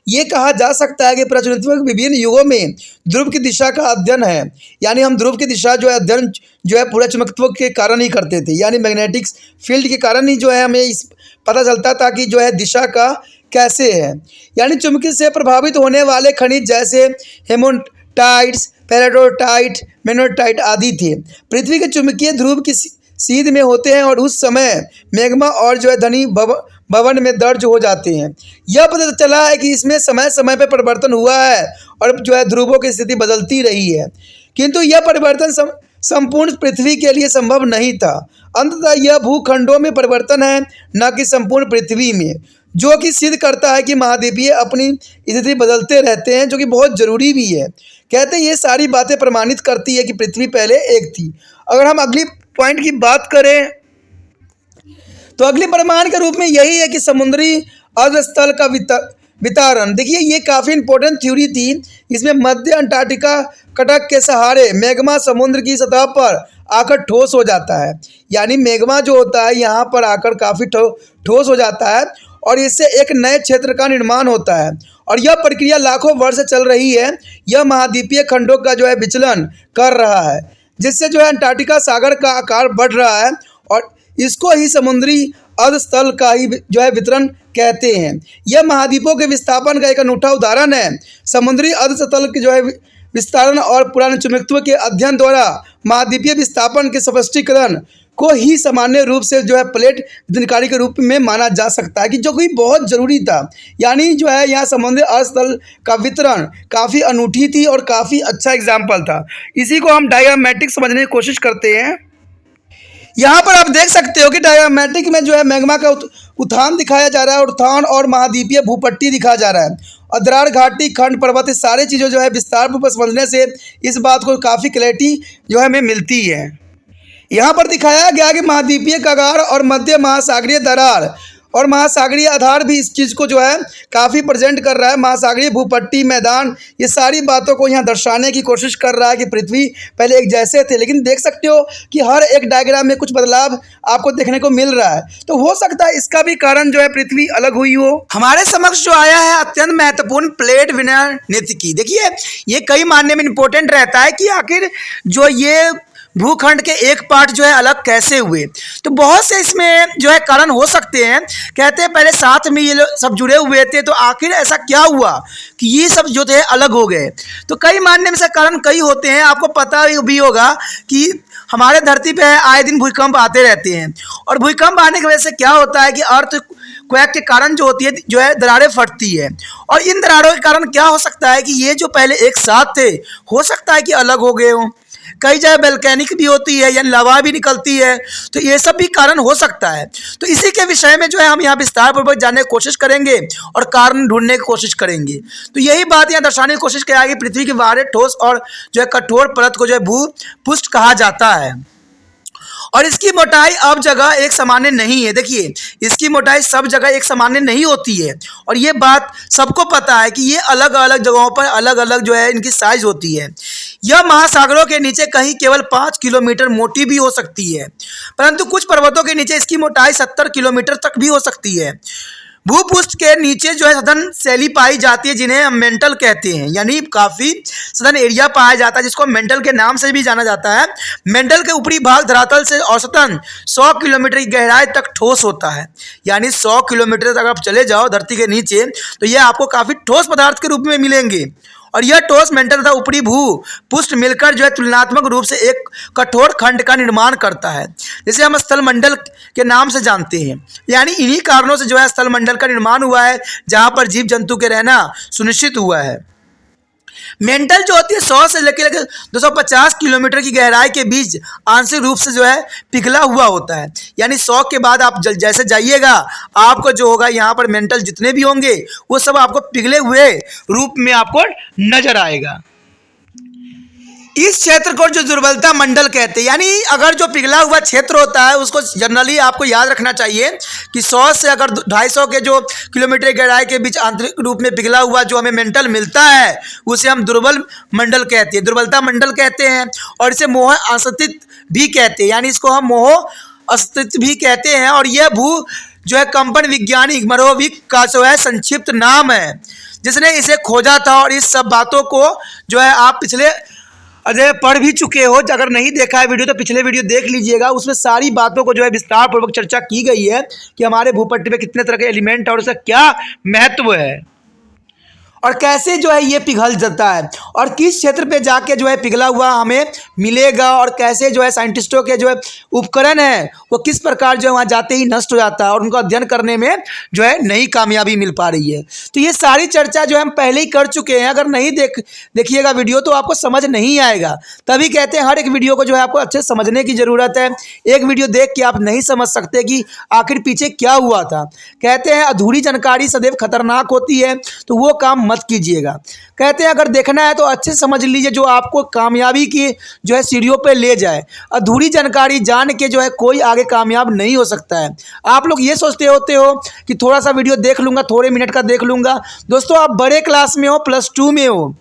ये कहा जा सकता है कि पूरा चुंबकत्व विभिन्न युगों में ध्रुव की दिशा का अध्ययन है। यानी हम ध्रुव की दिशा जो है अध्ययन जो है पूरा चुंबकत्व के कारण ही करते थे। यानी मैग्नेटिक फील्ड के कारण ही जो है हमें इस पता चलता था कि जो है दिशा का कैसे है। यानी चुंबकीय से प्रभावित होने वाले खनिज जैसे हेमोटाइट्स, पेरिडोटाइट, मैग्नेटाइट आदि थे पृथ्वी के चुंबकीय ध्रुव की सीध में होते हैं और उस समय मैग्मा और जो है धनी भवन में दर्ज हो जाते हैं। यह पता चला है कि इसमें समय समय पर परिवर्तन हुआ है और जो है ध्रुवों की स्थिति बदलती रही है, किंतु यह परिवर्तन संपूर्ण पृथ्वी के लिए संभव नहीं था। अंततः यह भूखंडों में परिवर्तन है, न कि संपूर्ण पृथ्वी में, जो कि सिद्ध करता है कि महाद्वीपीय अपनी स्थिति बदलते रहते हैं, जो कि बहुत ज़रूरी भी है। कहते हैं ये सारी बातें प्रमाणित करती है कि पृथ्वी पहले एक थी। अगर हम अगली पॉइंट की बात करें तो अगले प्रमाण के रूप में यही है कि समुद्री अर्धस्थल का वितरण। देखिए ये काफ़ी इंपॉर्टेंट थ्योरी थी। इसमें मध्य अंटार्कटिका कटक के सहारे मैग्मा समुद्र की सतह पर आकर ठोस हो जाता है। यानी मैग्मा जो होता है यहाँ पर आकर काफ़ी ठोस हो जाता है और इससे एक नए क्षेत्र का निर्माण होता है और यह प्रक्रिया लाखों वर्ष से चल रही है। यह महाद्वीपीय खंडों का जो है विचलन कर रहा है, जिससे जो है अंटार्कटिका सागर का आकार बढ़ रहा है और इसको ही समुद्री अर्धस्थल का ही जो है वितरण कहते हैं। यह महाद्वीपों के विस्थापन का एक अनूठा उदाहरण है। समुद्री अर्धस्थल के जो है विस्तारण और पुराने चुंबकत्व के अध्ययन द्वारा महाद्वीपीय विस्थापन के स्पष्टीकरण को ही सामान्य रूप से जो है प्लेट वितरणकारी के रूप में माना जा सकता है, कि जो कि बहुत ज़रूरी था। यानी जो है यहाँ समुद्री अस्थल का वितरण काफ़ी अनूठी थी और काफ़ी अच्छा एग्जाम्पल था। इसी को हम डायग्रामेटिक समझने की कोशिश करते हैं। यहाँ पर आप देख सकते हो कि डायग्रामेटिक में जो है मैग्मा का उत्थान दिखाया जा रहा है, उत्थान और महाद्वीपीय भूपट्टी दिखाया जा रहा है, और दरार घाटी, खंड, पर्वत, इस सारी चीज़ें जो है विस्तार पूर्वक समझने से इस बात को काफ़ी क्लैरिटी जो है हमें मिलती है। यहाँ पर दिखाया गया कि महाद्वीपीय कगार और मध्य महासागरीय दरार और महासागरीय आधार भी इस चीज़ को जो है काफ़ी प्रेजेंट कर रहा है। महासागरीय भूपट्टी, मैदान, ये सारी बातों को यहाँ दर्शाने की कोशिश कर रहा है कि पृथ्वी पहले एक जैसे थे, लेकिन देख सकते हो कि हर एक डायग्राम में कुछ बदलाव आपको देखने को मिल रहा है। तो हो सकता है इसका भी कारण जो है पृथ्वी अलग हुई हो। हमारे समक्ष जो आया है अत्यंत महत्वपूर्ण प्लेट विनिर्णिकी। देखिए, ये कई मानने में इंपॉर्टेंट रहता है कि आखिर जो ये भूखंड के एक पार्ट जो है अलग कैसे हुए। तो बहुत से इसमें जो है कारण हो सकते हैं। कहते हैं पहले साथ में ये लोग सब जुड़े हुए थे, तो आखिर ऐसा क्या हुआ कि ये सब जो थे अलग हो गए। तो कई मानने में से कारण कई होते हैं। आपको पता भी होगा कि हमारे धरती पे आए दिन भूकंप आते रहते हैं, और भूकंप आने की वजह से क्या होता है कि अर्थ क्वैक के कारण जो है दरारें फटती है। और इन दरारों के कारण क्या हो सकता है कि ये जो पहले एक साथ थे, हो सकता है कि अलग हो गए हों। कई जगह वोल्केनिक भी होती है, यानी लावा भी निकलती है, तो ये सब भी कारण हो सकता है। तो इसी के विषय में जो है हम यहाँ विस्तार पूर्वक जानने की कोशिश करेंगे और कारण ढूंढने की कोशिश करेंगे। तो यही बात यहाँ दर्शाने की कोशिश किया है कि पृथ्वी के बाहर ठोस और जो है कठोर परत को जो है भूपृष्ठ कहा जाता है, और इसकी मोटाई अब जगह एक सामान्य नहीं है। देखिए, इसकी मोटाई सब जगह एक सामान्य नहीं होती है, और ये बात सबको पता है कि ये अलग अलग जगहों पर अलग अलग जो है इनकी साइज होती है। यह महासागरों के नीचे कहीं केवल 5 किलोमीटर मोटी भी हो सकती है, परंतु कुछ पर्वतों के नीचे इसकी मोटाई 70 किलोमीटर तक भी हो सकती है। भूपृष्ठ के नीचे जो है सघन शैली पाई जाती है, जिन्हें हम मेंटल कहते हैं, यानी काफ़ी सघन एरिया पाया जाता है, जिसको मेंटल के नाम से भी जाना जाता है। मेंटल के ऊपरी भाग धरातल से औसतन 100 किलोमीटर की गहराई तक ठोस होता है। यानी 100 किलोमीटर तक आप चले जाओ धरती के नीचे, तो यह आपको काफ़ी ठोस पदार्थ के रूप में मिलेंगे, और यह ठोस मेंटल तथा ऊपरी भूपृष्ठ मिलकर जो है तुलनात्मक रूप से एक कठोर खंड का निर्माण करता है, जिसे हम स्थल मंडल के नाम से जानते हैं। यानी इन्हीं कारणों से जो है स्थल मंडल का निर्माण हुआ है, जहां पर जीव जंतु के रहना सुनिश्चित हुआ है। मेंटल जो होती है 100 से लेकर 250 किलोमीटर की गहराई के बीच आंशिक रूप से जो है पिघला हुआ होता है। यानी 100 के बाद आप जैसे जाइएगा, आपको जो होगा यहाँ पर मेंटल जितने भी होंगे वो सब आपको पिघले हुए रूप में आपको नजर आएगा। इस क्षेत्र को जो दुर्बलता मंडल कहते हैं, यानी अगर जो पिघला हुआ क्षेत्र होता है उसको जनरली आपको याद रखना चाहिए कि 100 से अगर 250 के जो किलोमीटर गहराई के बीच आंतरिक रूप में पिघला हुआ जो हमें मेंटल मिलता है, उसे हम दुर्बल मंडल कहते हैं, दुर्बलता मंडल कहते हैं। और इसे मोह अस्तित्व भी कहते हैं, यानी इसको हम मोह अस्तित्व भी कहते हैं। और यह जो है कंपन वैज्ञानिक मरोविक का जो है संक्षिप्त नाम है, जिसने इसे खोजा था। और इस सब बातों को जो है आप पिछले पढ़ भी चुके हो। अगर नहीं देखा है वीडियो तो पिछले वीडियो देख लीजिएगा, उसमें सारी बातों को जो है विस्तार पूर्वक चर्चा की गई है कि हमारे भूपट्टी में कितने तरह के एलिमेंट है और उसका क्या महत्व है, और कैसे जो है ये पिघल जाता है, और किस क्षेत्र पे जाके जो है पिघला हुआ हमें मिलेगा, और कैसे जो है साइंटिस्टों के जो है उपकरण है वो किस प्रकार जो है वहाँ जाते ही नष्ट हो जाता है, और उनको अध्ययन करने में जो है नई कामयाबी मिल पा रही है। तो ये सारी चर्चा जो है हम पहले ही कर चुके हैं। अगर नहीं देखिएगा वीडियो तो आपको समझ नहीं आएगा। तभी कहते हैं हर एक वीडियो को जो है आपको अच्छे से समझने की ज़रूरत है। एक वीडियो देख के आप नहीं समझ सकते कि आखिर पीछे क्या हुआ था। कहते हैं अधूरी जानकारी सदैव खतरनाक होती है, तो वो काम मत कीजिएगा। कहते हैं अगर देखना है तो अच्छे से समझ लीजिए जो आपको कामयाबी की जो है सीढ़ियों पे ले जाए। अधूरी जानकारी जान के जो है कोई आगे कामयाब नहीं हो सकता है। आप लोग ये सोचते होते हो कि थोड़ा सा वीडियो देख लूँगा, थोड़े मिनट का देख लूँगा। दोस्तों, आप बड़े क्लास में हो, +2 में हो।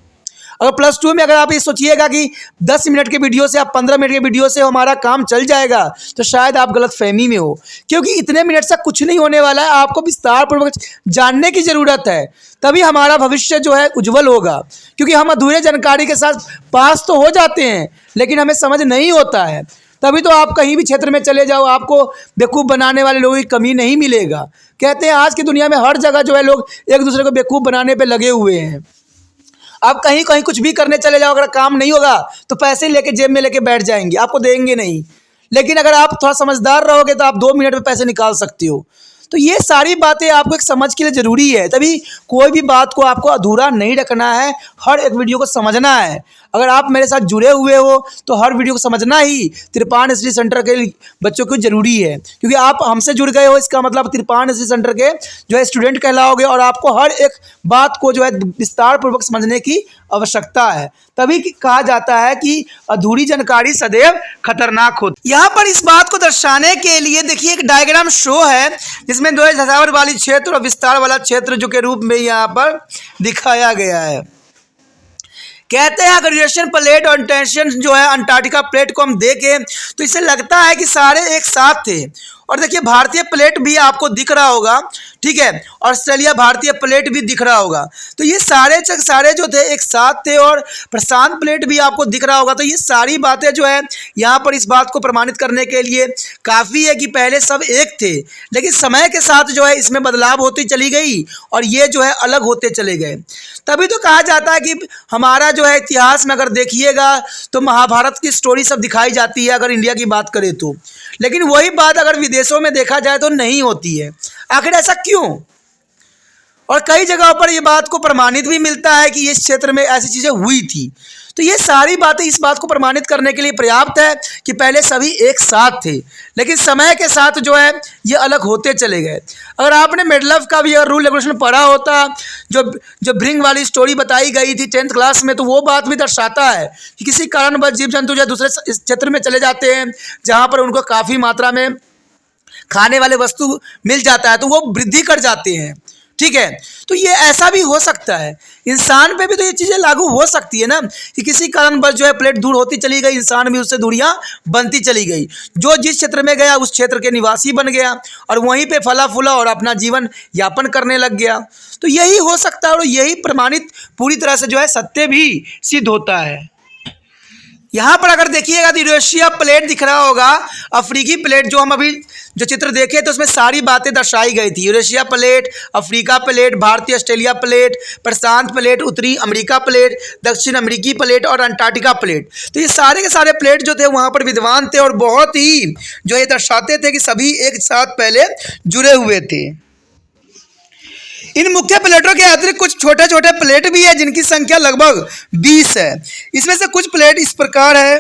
अगर +2 में अगर आप ये सोचिएगा कि 10 मिनट के वीडियो से, आप 15 मिनट के वीडियो से हमारा काम चल जाएगा, तो शायद आप गलत फहमी में हो, क्योंकि इतने मिनट से कुछ नहीं होने वाला है। आपको विस्तार पूर्वक जानने की ज़रूरत है, तभी हमारा भविष्य जो है उज्जवल होगा। क्योंकि हम अधूरे जानकारी के साथ पास तो हो जाते हैं, लेकिन हमें समझ नहीं होता है। तभी तो आप कहीं भी क्षेत्र में चले जाओ, आपको बेवकूफ़ बनाने वाले लोगों की कमी नहीं मिलेगा। कहते हैं आज की दुनिया में हर जगह जो है लोग एक दूसरे को बेवकूफ़ बनाने पर लगे हुए हैं। आप कहीं कहीं कुछ भी करने चले जाओ, अगर काम नहीं होगा तो पैसे लेके जेब में लेके बैठ जाएंगे, आपको देंगे नहीं। लेकिन अगर आप थोड़ा समझदार रहोगे तो आप 2 मिनट में पैसे निकाल सकते हो। तो ये सारी बातें आपको एक समझ के लिए ज़रूरी है, तभी कोई भी बात को आपको अधूरा नहीं रखना है, हर एक वीडियो को समझना है। अगर आप मेरे साथ जुड़े हुए हो तो हर वीडियो को समझना ही तिरपान स्टडी सेंटर के बच्चों को ज़रूरी है, क्योंकि आप हमसे जुड़ गए हो इसका मतलब तिरपान स्टडी सेंटर के जो है स्टूडेंट कहलाओगे और आपको हर एक बात को जो है विस्तार पूर्वक समझने की आवश्यकता है। तभी कहा जाता है कि अधूरी जानकारी सदैव खतरनाक होती है। यहाँ पर इस बात को दर्शाने के लिए देखिए एक डायग्राम शो है जिसमें जो है धसावर वाली क्षेत्र और विस्तार वाला क्षेत्र जो के रूप में यहाँ पर दिखाया गया है। कहते हैं अगर यूरेशियन प्लेट और टेंशन जो है अंटार्कटिका प्लेट को हम देखें तो इससे लगता है कि सारे एक साथ थे। और देखिए भारतीय प्लेट भी आपको दिख रहा होगा, ठीक है, ऑस्ट्रेलिया भारतीय प्लेट भी दिख रहा होगा। तो ये सारे जो थे एक साथ थे और प्रशांत प्लेट भी आपको दिख रहा होगा। तो ये सारी बातें जो है यहाँ पर इस बात को प्रमाणित करने के लिए काफ़ी है कि पहले सब एक थे, लेकिन समय के साथ जो है इसमें बदलाव होती चली गई और ये जो है अलग होते चले गए। तभी तो कहा जाता है कि हमारा जो है इतिहास में अगर देखिएगा तो महाभारत की स्टोरी सब दिखाई जाती है अगर इंडिया की बात करें तो, लेकिन वही बात अगर विदेशों में देखा जाए तो नहीं होती है। आखिर ऐसा क्यों? और कई जगहों पर यह बात को प्रमाणित भी मिलता है कि इस क्षेत्र में ऐसी चीज़ें हुई थी। तो ये सारी बातें इस बात को प्रमाणित करने के लिए पर्याप्त है कि पहले सभी एक साथ थे, लेकिन समय के साथ जो है ये अलग होते चले गए। अगर आपने मेडलफ का भी अगर रूल रेगुलेशन पढ़ा होता, जो ब्रिंग वाली स्टोरी बताई गई थी 10th क्लास में, तो वो बात भी दर्शाता है कि किसी कारणवश जीव जंतु जो दूसरे क्षेत्र में चले जाते हैं जहाँ पर उनको काफ़ी मात्रा में खाने वाले वस्तु मिल जाता है तो वो वृद्धि कर जाते हैं, ठीक है। तो ये ऐसा भी हो सकता है, इंसान पे भी तो ये चीज़ें लागू हो सकती है ना कि किसी कारणवश जो है प्लेट दूर होती चली गई, इंसान भी उससे दूरियां बनती चली गई। जो जिस क्षेत्र में गया उस क्षेत्र के निवासी बन गया और वहीं पे फला फूला और अपना जीवन यापन करने लग गया। तो यही हो सकता है और यही प्रमाणित पूरी तरह से जो है सत्य भी सिद्ध होता है। यहाँ पर अगर देखिएगा तो यूरेशिया प्लेट दिख रहा होगा, अफ्रीकी प्लेट जो हम अभी जो चित्र देखे तो उसमें सारी बातें दर्शाई गई थी। यूरेशिया प्लेट, अफ्रीका प्लेट, भारतीय ऑस्ट्रेलिया प्लेट, प्रशांत प्लेट, उत्तरी अमेरिका प्लेट, दक्षिण अमेरिकी प्लेट और अंटार्कटिका प्लेट। तो ये सारे के सारे प्लेट जो थे वहाँ पर विद्वान थे और बहुत ही जो ये दर्शाते थे कि सभी एक साथ पहले जुड़े हुए थे। इन मुख्य प्लेटों के अतिरिक्त कुछ छोटे छोटे प्लेट भी है जिनकी संख्या लगभग 20 है। इसमें से कुछ प्लेट इस प्रकार है: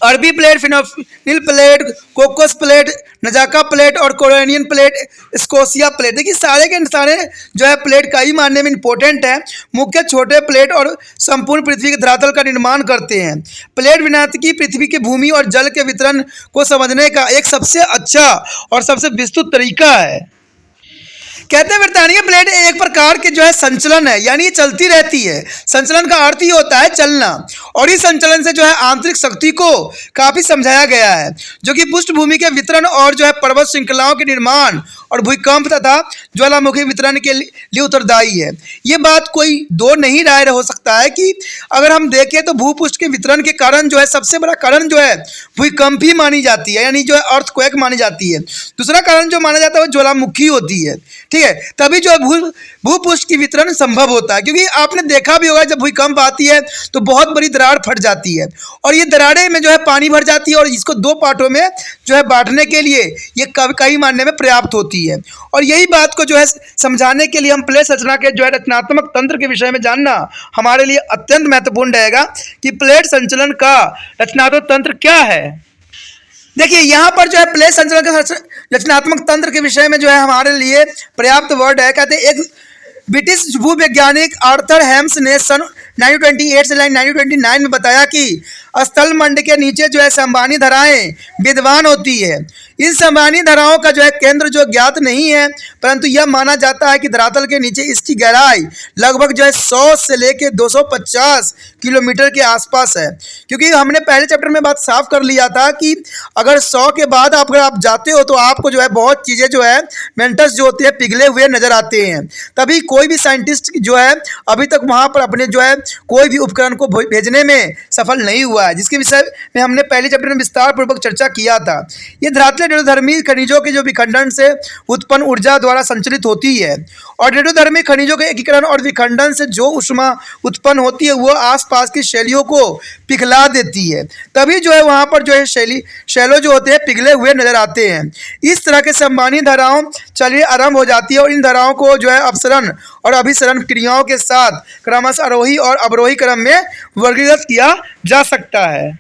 अरबी प्लेट, फिनोफिल plate, Cocos plate, Nazca plate और कोरेनियन प्लेट, स्कोशिया प्लेट। देखिए सारे के सारे जो है प्लेट कई मानने में इंपॉर्टेंट है। मुख्य छोटे प्लेट और संपूर्ण पृथ्वी के धरातल का निर्माण करते हैं। प्लेट विज्ञानिकी पृथ्वी की भूमि और जल के वितरण को समझने का एक सबसे अच्छा और सबसे विस्तृत तरीका है। कहते हैं ब्रिटानिया प्लेट एक प्रकार के जो है संचलन है, यानी ये चलती रहती है। संचलन का अर्थ ही होता है चलना, और इस संचलन से जो है आंतरिक शक्ति को काफी समझाया गया है जो कि पृष्ठभूमि के वितरण और जो है पर्वत श्रृंखलाओं के निर्माण और भूकंप तथा ज्वालामुखी वितरण के लिए उत्तरदायी है। ये बात कोई दो नहीं राय हो सकता है कि अगर हम देखें तो भूपृष्ठ के वितरण के कारण जो है सबसे बड़ा कारण जो है भूकंप ही मानी जाती है, यानी जो है अर्थक्वेक मानी जाती है। दूसरा कारण जो माना जाता है वो ज्वालामुखी होती है, ठीक है। तभी जो है भूपृष्ठ की वितरण संभव होता है, क्योंकि आपने देखा भी होगा जब भूकंप आती है तो बहुत बड़ी दरार फट जाती है और ये दरारें में जो है पानी भर जाती है और इसको दो पार्टों में जो है बांटने के लिए ये कई मानने में पर्याप्त होती है। और यही बात को जो है समझाने के लिए हम प्लेट संरचना के जो है रचनात्मक तंत्र के विषय में जानना हमारे लिए अत्यंत महत्वपूर्ण रहेगा कि प्लेट संचलन का रचनात्मक तंत्र क्या है। देखिए यहाँ पर जो है प्लेट संचलन का रचनात्मक तंत्र के विषय में जो है हमारे लिए पर्याप्त वर्ड है। कहते हैं एक ब्रिटिश भूवैज्ञानिक आर्थर हेम्स ने सन 1928 से 1929 में बताया कि स्थल मंड के नीचे जो है संवहनी धाराएं विद्यमान होती है। इन संवहनी धाराओं का जो है केंद्र जो ज्ञात नहीं है, परंतु यह माना जाता है कि धरातल के नीचे इसकी गहराई लगभग जो है 100 से लेकर 250 किलोमीटर के आसपास है। क्योंकि हमने पहले चैप्टर में बात साफ कर लिया था कि अगर 100 के बाद अगर आप जाते हो तो आपको जो है बहुत चीज़ें जो है मेंटस जो होते हैं पिघले हुए नजर आते हैं। तभी कोई भी साइंटिस्ट जो है अभी तक वहाँ पर अपने जो है कोई भी उपकरण को भेजने में सफल नहीं हुआ है, जिसके विषय में हमने पहले चैप्टर में विस्तार पूर्वक चर्चा किया था। ये धरातलें धर्मी खनिजों के जो विखंडन से उत्पन्न ऊर्जा द्वारा संचालित होती है और रेडियोधर्मी खनिजों के एकीकरण और विखंडन से जो ऊष्मा उत्पन्न होती है वो आसपास की शैलियों को पिघला देती है, तभी जो है वहाँ पर जो है शैलो जो होते हैं पिघले हुए नजर आते हैं। इस तरह के संबानी धाराओं चलिए आरंभ हो जाती है और इन धाराओं को जो है अपसरण और अभिसरण क्रियाओं के साथ क्रमशः आरोही और अवरोही क्रम में वर्गीकृत किया जा सकता है।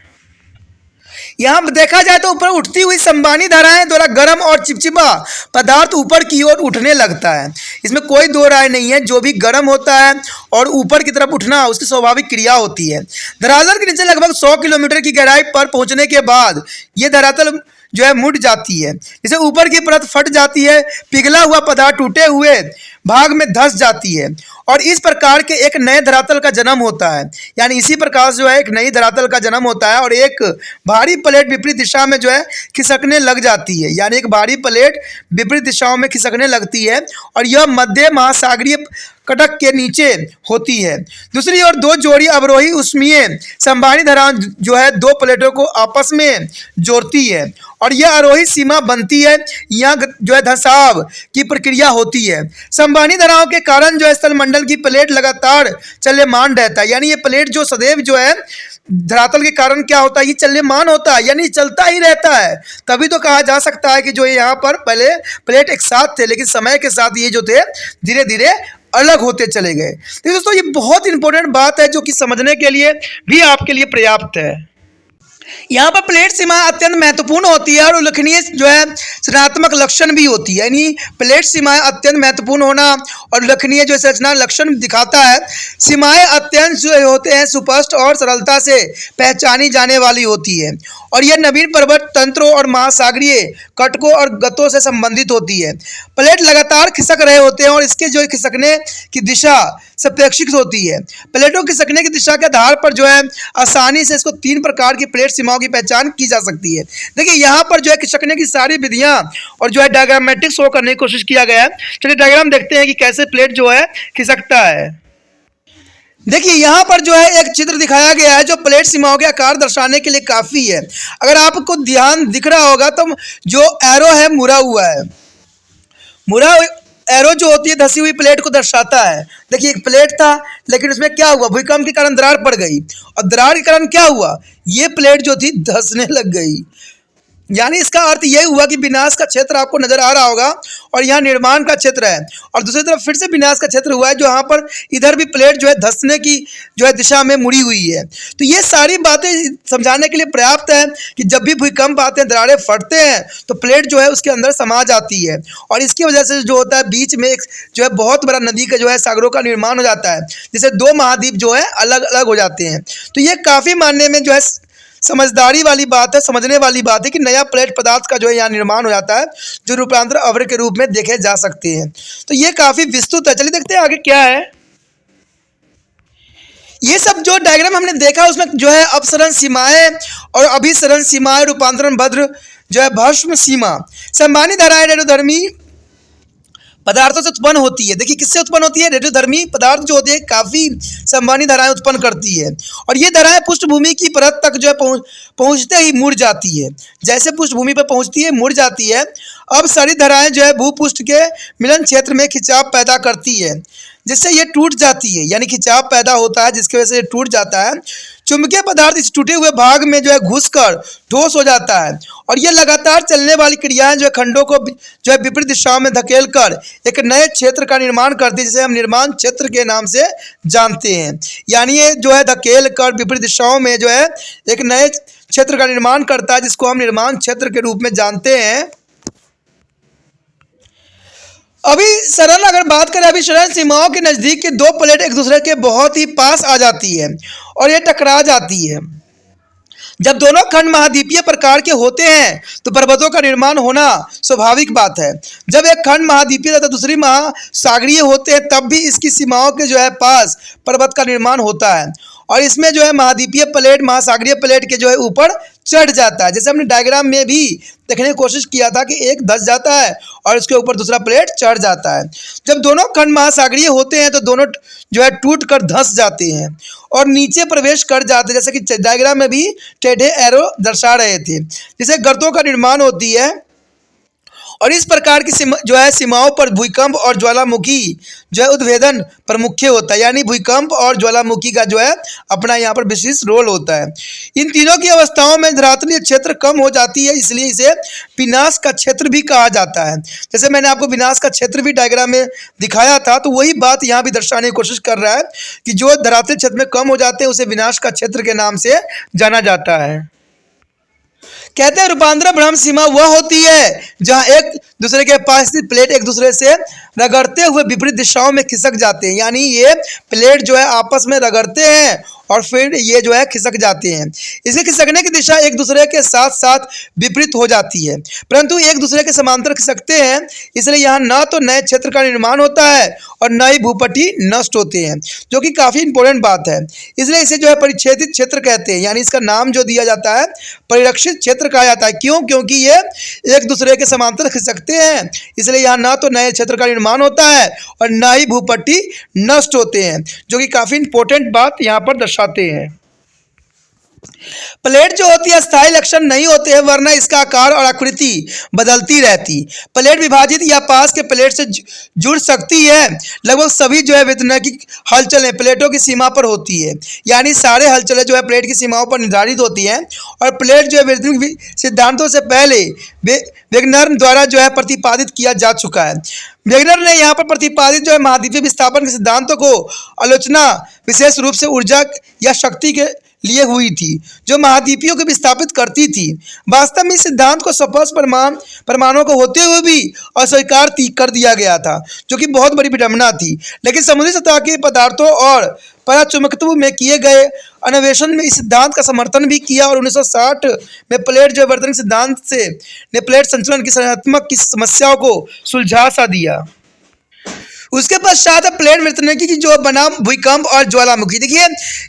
यहाँ देखा जाए तो ऊपर उठती हुई संबानी धाराएं द्वारा गर्म और चिपचिपा पदार्थ ऊपर की ओर उठने लगता है। इसमें कोई दो राय नहीं है, जो भी गर्म होता है और ऊपर की तरफ उठना उसकी स्वाभाविक क्रिया होती है। धरातल के नीचे लगभग 100 किलोमीटर की गहराई पर पहुंचने के बाद ये धरातल जो है मुड़ जाती है, जिसे ऊपर की परत फट जाती है, पिघला हुआ पदार्थ टूटे हुए भाग में धंस जाती है और इस प्रकार के एक नए धरातल का जन्म होता है। यानी इसी प्रकार जो है एक नई धरातल का जन्म होता है और एक भारी प्लेट विपरीत दिशा में जो है खिसकने लग जाती है। यानी एक भारी प्लेट विपरीत दिशाओं में खिसकने लगती है और यह मध्य महासागरीय कटक के नीचे होती है। दूसरी ओर दो जोड़ी अवरोही उष्मीय संबानी धारा जो है दो प्लेटों को आपस में जोड़ती है और यह आरोही सीमा बनती है। यहाँ जो है धंसाव की प्रक्रिया होती है। संबानी धाराओं के कारण जो है स्थलमंडल की प्लेट लगातार चलमान रहता है। यानी ये प्लेट जो सदैव जो है धरातल के कारण क्या होता है, ये चलमान होता है, यानी चलता ही रहता है। तभी तो कहा जा सकता है कि जो यहाँ पर पहले प्लेट एक साथ थे, लेकिन समय के साथ ये जो थे धीरे धीरे अलग होते चले गए। तो दोस्तों ये बहुत इंपॉर्टेंट बात है जो कि समझने के लिए भी आपके लिए पर्याप्त है। यहाँ पर प्लेट सीमा अत्यंत महत्वपूर्ण होती है और उल्लेखनीय जो है संरचनात्मक लक्षण भी होती है। यानी प्लेट सीमाएं अत्यंत महत्वपूर्ण होना और उल्लेखनीय जो संरचना लक्षण दिखाता है। सीमाएं अत्यंत जो होते हैं सुस्पष्ट और सरलता से पहचानी जाने वाली होती है और यह नवीन पर्वत तंत्रों और महासागरीय कटकों और गतों से संबंधित होती है। प्लेट लगातार खिसक रहे होते हैं और इसके जो खिसकने की दिशा सापेक्षिक होती है। प्लेटों की खिसकने की दिशा के आधार पर जो है आसानी से इसको 3 प्रकार की प्लेट सीमाओं की पहचान की जा सकती है। देखिए यहाँ पर जो है खिसकने की सारी विधियां और जो है डायग्रामेटिक शो करने की कोशिश किया गया है। चलिए डायग्राम देखते हैं कि कैसे प्लेट जो है खिसकता है। देखिए यहाँ पर जो है एक चित्र दिखाया गया है जो प्लेट सीमाओं के आकार दर्शाने के लिए काफ़ी है। अगर आपको ध्यान दिख रहा होगा तो जो एरो है मुड़ा हुआ है, मुड़ा एरो जो होती है धसी हुई प्लेट को दर्शाता है। देखिए एक प्लेट था लेकिन उसमें क्या हुआ, भूकंप के कारण दरार पड़ गई और दरार के कारण क्या हुआ, ये प्लेट जो थी धंसने लग गई। यानी इसका अर्थ ये हुआ कि विनाश का क्षेत्र आपको नजर आ रहा होगा और यहाँ निर्माण का क्षेत्र है और दूसरी तरफ फिर से विनाश का क्षेत्र हुआ है जो यहाँ पर इधर भी प्लेट जो है धंसने की जो है दिशा में मुड़ी हुई है। तो ये सारी बातें समझाने के लिए पर्याप्त है कि जब भी भूकंप आते हैं, दरारें फटते हैं तो प्लेट जो है उसके अंदर समा जाती है और इसकी वजह से जो होता है बीच में एक जो है बहुत बड़ा नदी का जो है सागरों का निर्माण हो जाता है, जिससे 2 महाद्वीप जो है अलग अलग हो जाते हैं। तो ये काफ़ी मानने में जो है समझदारी वाली बात है, समझने वाली बात है कि नया प्लेट पदार्थ का जो है यहाँ निर्माण हो जाता है जो रूपांतर अवरोह के रूप में देखे जा सकते हैं। तो ये काफ़ी विस्तृत है। चलिए देखते हैं आगे क्या है। ये सब जो डायग्राम हमने देखा उसमें जो है अपसरण सीमाएं और अभिसरण सीमाएं, रूपांतरण भद्र जो है भस्म सीमा, संबानी धाराएं रेडियोधर्मी पदार्थों से उत्पन्न होती है। देखिए किससे उत्पन्न होती है, रेडियोधर्मी पदार्थ जो होती है काफ़ी संबानी धाराएं उत्पन्न करती है और ये धाराएं पृष्ठभूमि की परत तक जो है पहुँचते ही मुड़ जाती है। जैसे पृष्ठभूमि पर पहुँचती है मुड़ जाती है। अब सारी धाराएं जो है भूपृष्ठ के मिलन क्षेत्र में खिंचाव पैदा करती है जिससे ये टूट जाती है। यानी खिंचाव पैदा होता है जिसकी वजह से ये टूट जाता है। चुंबकीय पदार्थ इस टूटे हुए भाग में जो है घुसकर ठोस हो जाता है और ये लगातार चलने वाली क्रियाएं जो है खंडों को जो है विपरीत दिशाओं में धकेल कर एक नए क्षेत्र का निर्माण करती है जिसे हम निर्माण क्षेत्र के नाम से जानते हैं। यानी ये जो है धकेल कर विपरीत दिशाओं में जो है एक नए क्षेत्र का निर्माण करता है जिसको हम निर्माण क्षेत्र के रूप में जानते हैं। अभी सरल अगर बात करें, अभी सरल सीमाओं के नज़दीक के 2 प्लेट एक दूसरे के बहुत ही पास आ जाती है और ये टकरा जाती है। जब दोनों खंड महाद्वीपीय प्रकार के होते हैं तो पर्वतों का निर्माण होना स्वाभाविक बात है। जब एक खंड महाद्वीपीय तथा दूसरी महासागरीय होते हैं तब भी इसकी सीमाओं के जो है पास पर्वत का निर्माण होता है और इसमें जो है महाद्वीपीय प्लेट महासागरीय प्लेट के जो है ऊपर चढ़ जाता है। जैसे हमने डायग्राम में भी देखने की कोशिश किया था कि एक धंस जाता है और उसके ऊपर दूसरा प्लेट चढ़ जाता है। जब दोनों खंड महासागरीय होते हैं तो दोनों जो है टूट कर धंस जाते हैं और नीचे प्रवेश कर जाते हैं, जैसे कि डायग्राम में भी टेढ़े एरो दर्शा रहे थे, जिसे गर्तों का निर्माण होती है और इस प्रकार की जो है सीमाओं पर भूकंप और ज्वालामुखी जो है उद्भेदन प्रमुख होता है, यानी भूकंप और ज्वालामुखी का जो है अपना यहाँ पर विशेष रोल होता है। इन तीनों की अवस्थाओं में धरातलीय क्षेत्र कम हो जाती है, इसलिए इसे विनाश का क्षेत्र भी कहा जाता है। जैसे मैंने आपको विनाश का क्षेत्र भी डायग्राम में दिखाया था, तो वही बात यहाँ भी दर्शाने की कोशिश कर रहा है कि जो धरातलीय क्षेत्र में कम हो जाते हैं उसे विनाश का क्षेत्र के नाम से जाना जाता है। कहते हैं रूपांतरण भ्रम सीमा वह होती है जहां एक दूसरे के पास स्थित प्लेट एक दूसरे से रगड़ते हुए विपरीत दिशाओं में खिसक जाते हैं, यानी ये प्लेट जो है आपस में रगड़ते हैं और फिर ये जो है खिसक जाते हैं। इसके खिसकने की दिशा एक दूसरे के साथ साथ विपरीत हो जाती है, परंतु एक दूसरे के समांतर खिसकते हैं, इसलिए यहाँ न तो नए क्षेत्र का निर्माण होता है और न ही भूपटि नष्ट होते हैं, जो कि काफ़ी इंपॉर्टेंट बात है। इसलिए इसे जो है परिच्छेदित क्षेत्र कहते हैं, यानी इसका नाम जो दिया जाता है परिरक्षित क्षेत्र कहा जाता है। क्यों? क्योंकि ये एक दूसरे के समांतर खिसकते हैं, इसलिए यहाँ न तो नए क्षेत्र का निर्माण होता है और न ही भूपटि नष्ट होते हैं, जो कि काफ़ी इंपॉर्टेंट बात यहाँ पर दर्शाते हैं। प्लेट जो होती है स्थायी लक्षण नहीं होते हैं, वरना इसका आकार और आकृति बदलती रहती। प्लेट विभाजित या पास के प्लेट से जुड़ सकती है। लगभग सभी जो है वैज्ञानिक हलचलें प्लेटों की सीमा पर होती है, यानी सारे हलचलें जो है प्लेट की सीमाओं पर निर्धारित होती हैं और प्लेट जो है वैज्ञानिक सिद्धांतों से पहले वेगनर द्वारा जो है प्रतिपादित किया जा चुका है। वेगनर ने यहाँ पर प्रतिपादित जो है महाद्वीपीय विस्थापन के सिद्धांतों को आलोचना विशेष रूप से ऊर्जा या शक्ति के लिए हुई थी, जो महाद्वीपियों को विस्थापित करती थी। वास्तव में इस सिद्धांत को स्पष्ट परमाणुओं को होते हुए भी अस्वीकार कर दिया गया था, जो कि बहुत बड़ी विडंबना थी। लेकिन समुद्री सतह के पदार्थों और पराचुंबकत्व में किए गए अन्वेषण में इस सिद्धांत का समर्थन भी किया और 1960 में प्लेट जो वर्तन सिद्धांत से ने प्लेट संचलन की संरचनात्मक की समस्याओं को सुलझा सा दिया। उसके पश्चात प्लेट वितरणकी की जो बनाम भूकंप और ज्वालामुखी। देखिए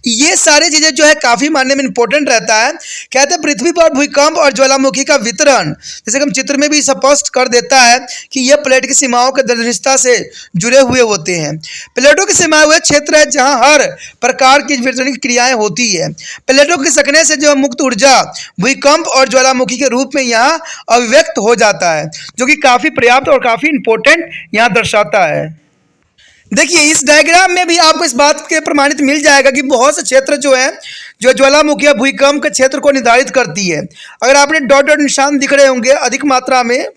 ये सारी चीज़ें जो है काफ़ी मानने में इंपॉर्टेंट रहता है। कहते हैं पृथ्वी पर भूकंप और ज्वालामुखी का वितरण, जैसे कि हम चित्र में भी स्पष्ट कर देता है कि यह प्लेट की सीमाओं के दृढ़ता से जुड़े हुए होते हैं। प्लेटों की सीमाएं वह क्षेत्र है जहाँ हर प्रकार की वितरणिक क्रियाएँ होती है। प्लेटों के खिसकने से जो मुक्त ऊर्जा भूकंप और ज्वालामुखी के रूप में यहाँ अभिव्यक्त हो जाता है, जो कि काफ़ी पर्याप्त और काफ़ी इंपॉर्टेंट यहाँ दर्शाता है। देखिए इस डायग्राम में भी आपको इस बात के प्रमाणित मिल जाएगा कि बहुत से क्षेत्र जो है जो ज्वालामुखी या भूकंप के क्षेत्र को निर्धारित करती है। अगर आपने डॉट डॉट निशान दिख रहे होंगे अधिक मात्रा में,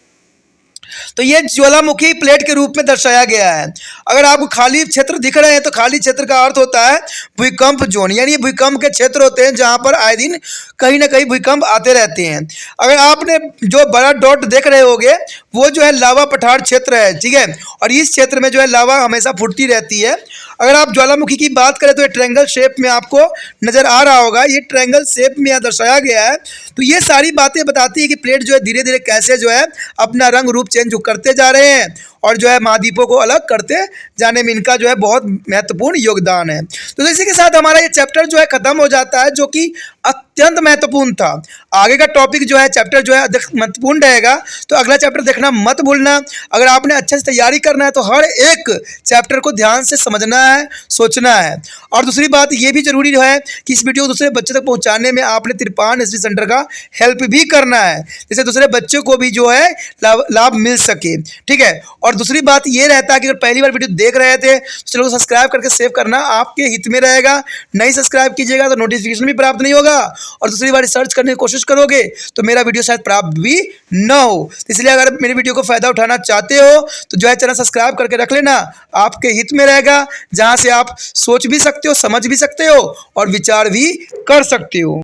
तो ये ज्वालामुखी प्लेट के रूप में दर्शाया गया है। अगर आपको खाली क्षेत्र दिख रहे हैं तो खाली क्षेत्र का अर्थ होता है भूकंप जोन, यानी ये भूकंप के क्षेत्र होते हैं जहां पर आए दिन कहीं ना कहीं भूकंप आते रहते हैं। अगर आपने जो बड़ा डॉट देख रहे होंगे वो जो है लावा पठार क्षेत्र है, ठीक है, और इस क्षेत्र में जो है लावा हमेशा फूटती रहती है। अगर आप ज्वालामुखी की बात करें तो ये ट्रायंगल शेप में आपको नज़र आ रहा होगा, ये ट्रायंगल शेप में यहाँ दर्शाया गया है। तो ये सारी बातें बताती है कि प्लेट जो है धीरे धीरे कैसे जो है अपना रंग रूप चेंज करते जा रहे हैं और जो है महाद्वीपों को अलग करते जाने में इनका जो है बहुत महत्वपूर्ण योगदान है। तो इसी के साथ हमारा ये चैप्टर जो है ख़त्म हो जाता है, जो कि अत्यंत महत्वपूर्ण था। आगे का टॉपिक जो है चैप्टर जो है अधिक महत्वपूर्ण रहेगा, तो अगला चैप्टर देखना मत भूलना। अगर आपने अच्छे से तैयारी करना है तो हर एक चैप्टर को ध्यान से समझना है, सोचना है। और दूसरी बात ये भी जरूरी है कि इस वीडियो को दूसरे बच्चे तक पहुँचाने में आपने तिरपान स्टडी सेंटर का हेल्प भी करना है, जिससे दूसरे बच्चों को भी जो है लाभ मिल सके, ठीक है। और दूसरी बात ये रहता है कि अगर पहली बार वीडियो देख रहे थे तो चलो सब्सक्राइब करके सेव करना आपके हित में रहेगा। नहीं सब्सक्राइब कीजिएगा तो नोटिफिकेशन भी प्राप्त नहीं होगा और दूसरी बार सर्च करने की कोशिश करोगे तो मेरा वीडियो शायद प्राप्त भी न हो। इसलिए अगर मेरी वीडियो को फ़ायदा उठाना चाहते हो तो जो है चैनल सब्सक्राइब करके रख लेना, आपके हित में रहेगा, जहाँ से आप सोच भी सकते हो, समझ भी सकते हो और विचार भी कर सकते हो।